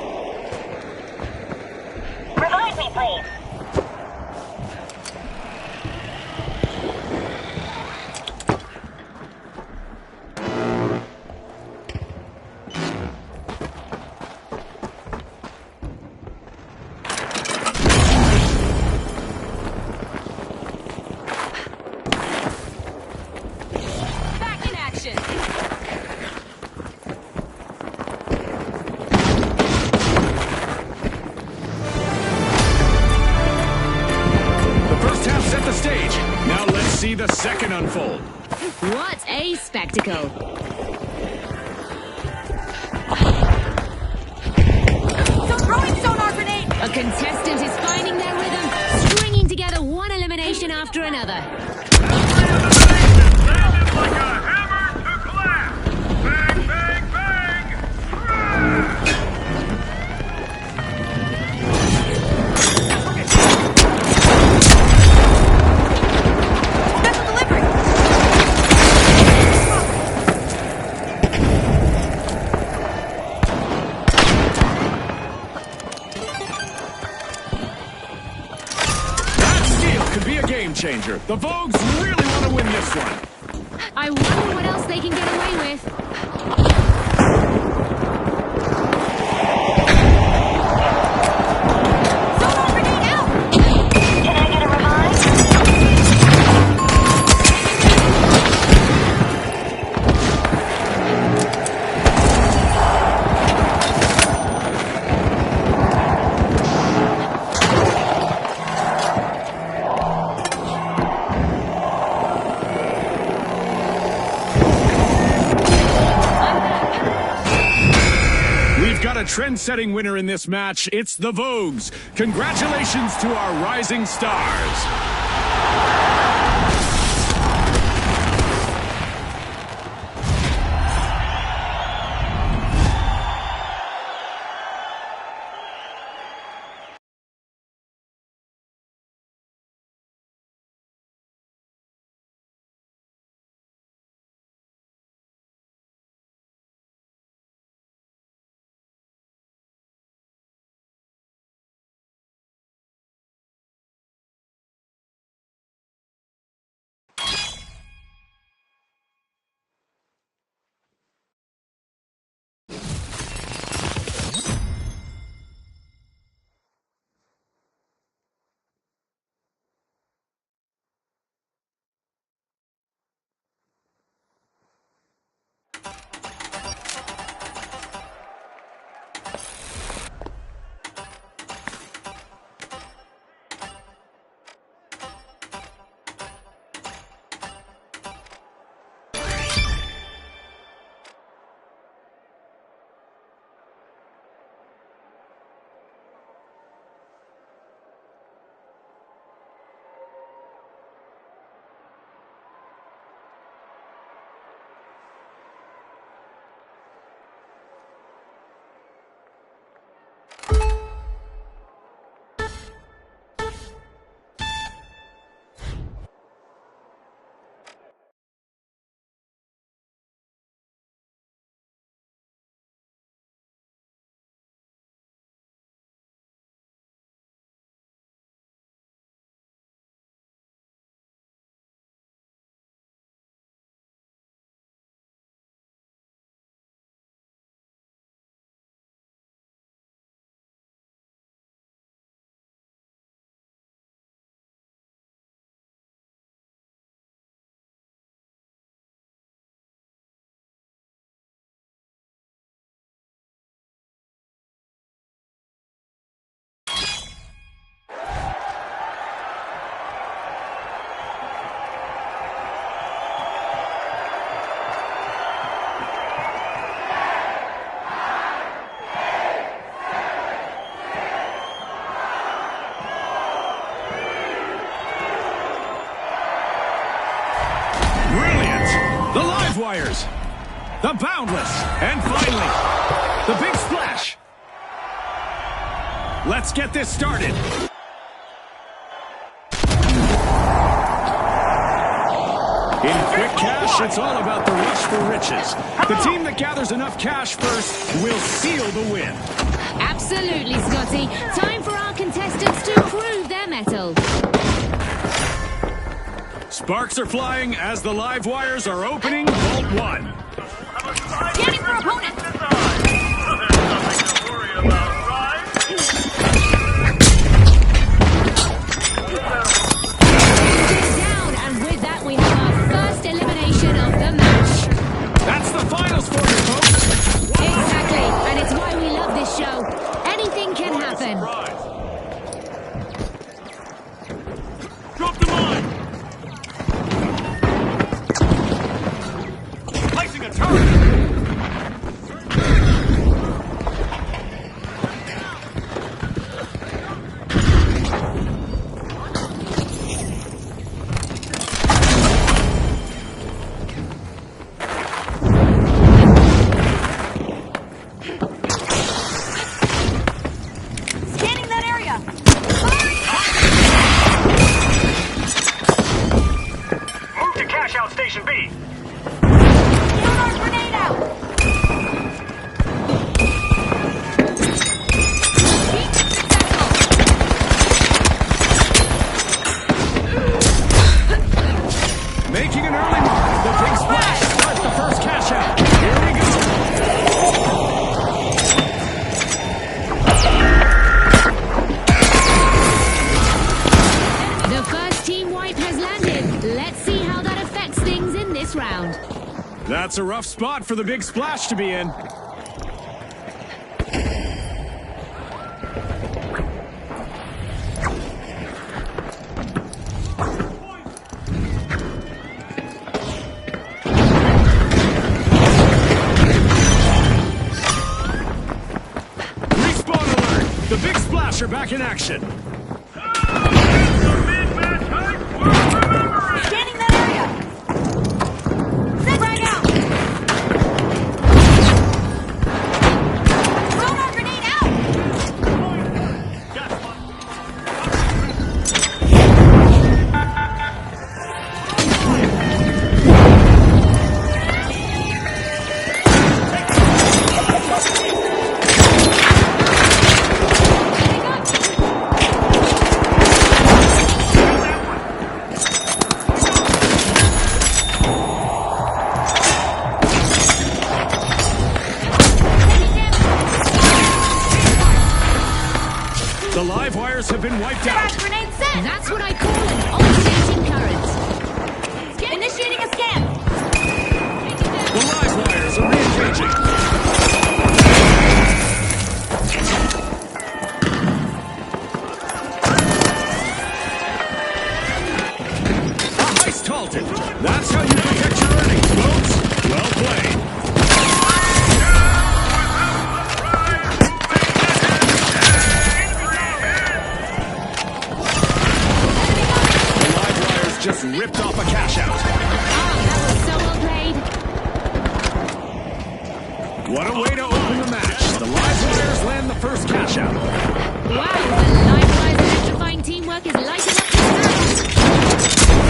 Revive me, please. Back in action. The first half set the stage. Now let's see the second unfold. What a spectacle. So throwing sonar grenade. A contestant is finding their rhythm, stringing together one elimination after another. Landed like a hammer to glass. Bang, bang, bang. Special delivery. That steal could be a game changer. The Vogues really want to win this one. I wonder what else they can get away with. Sonar grenade out. Can I get a revive? We've got a trend-setting winner in this match. It's the Vogues. Congratulations to our rising stars. Wires, the Boundless, and finally, the Big Splash. Let's get this started. In quick cash, it's all about the rush for riches. The team that gathers enough cash first will seal the win. Absolutely, Scotty. Time for our contestants to prove their mettle. Sparks are flying as the live wires are opening Vault 1. Scanning for opponent. There's nothing to worry about, right? Down, and with that, we have our first elimination of the match. That's the finals for you, folks. Exactly, and it's why we love this show. Anything can happen. Drop the mine! Placing a turret! Scanning that area. Move to cash out station B! Sonar grenade out. Beat successful. Making an early mark. The big splash starts the first cash out. Here we go. The first team wipe has landed. Let's see how that affects things in this round. That's a rough spot for the big splash to be in. Respawn alert! The big splash are back in action. Scanning that area. Set right out. Sonar grenade out. The live wires have been wiped out. Flash grenade set. That's what I call an alternating current. Initiating a scan. The live wires are re-engaging. A heist halted. That's how you protect your earnings, folks. Well played. The live wires just ripped off a cash out. Oh, that was so well played. What a way to open the match. The live wires land the first cash out. Wow, the Livewise electrifying teamwork is lighting up this match.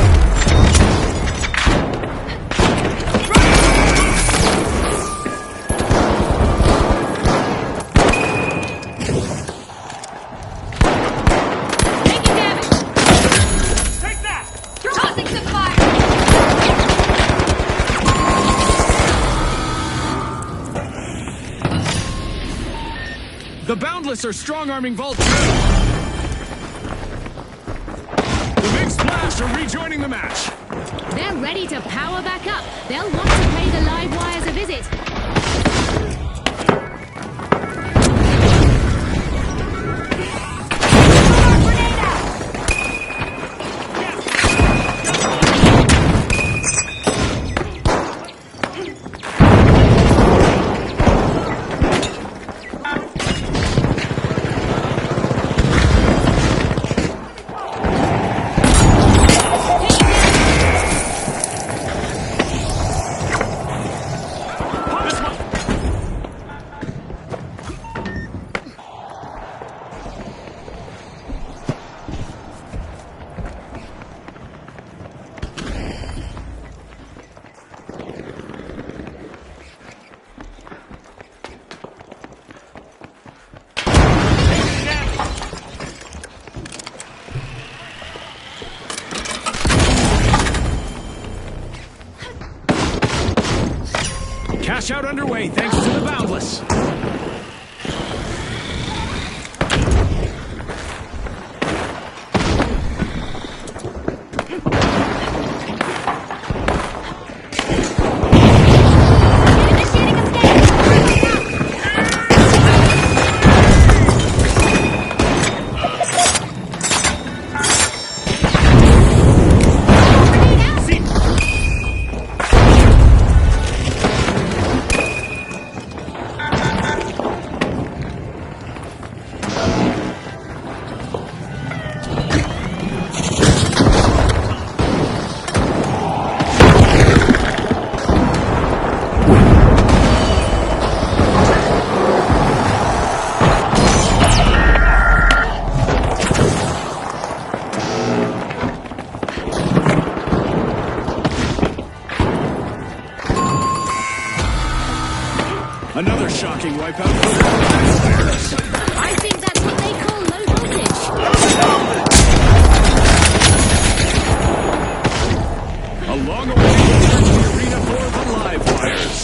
Taking damage. Take that! Tossing some fire. The Boundless are strong-arming Vault 2. The Big Splash are rejoining the match. They're ready to power back up. They'll want to pay the live wires a visit. Sonar grenade out. Cash out underway thanks to the Boundless. Another shocking wipeout for the Live-Wires. I think that's what they call low voltage. A long-awaited return to the arena for the Live-Wires.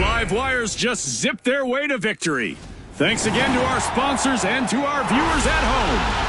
Live-Wires just zipped their way to victory. Thanks again to our sponsors and to our viewers at home.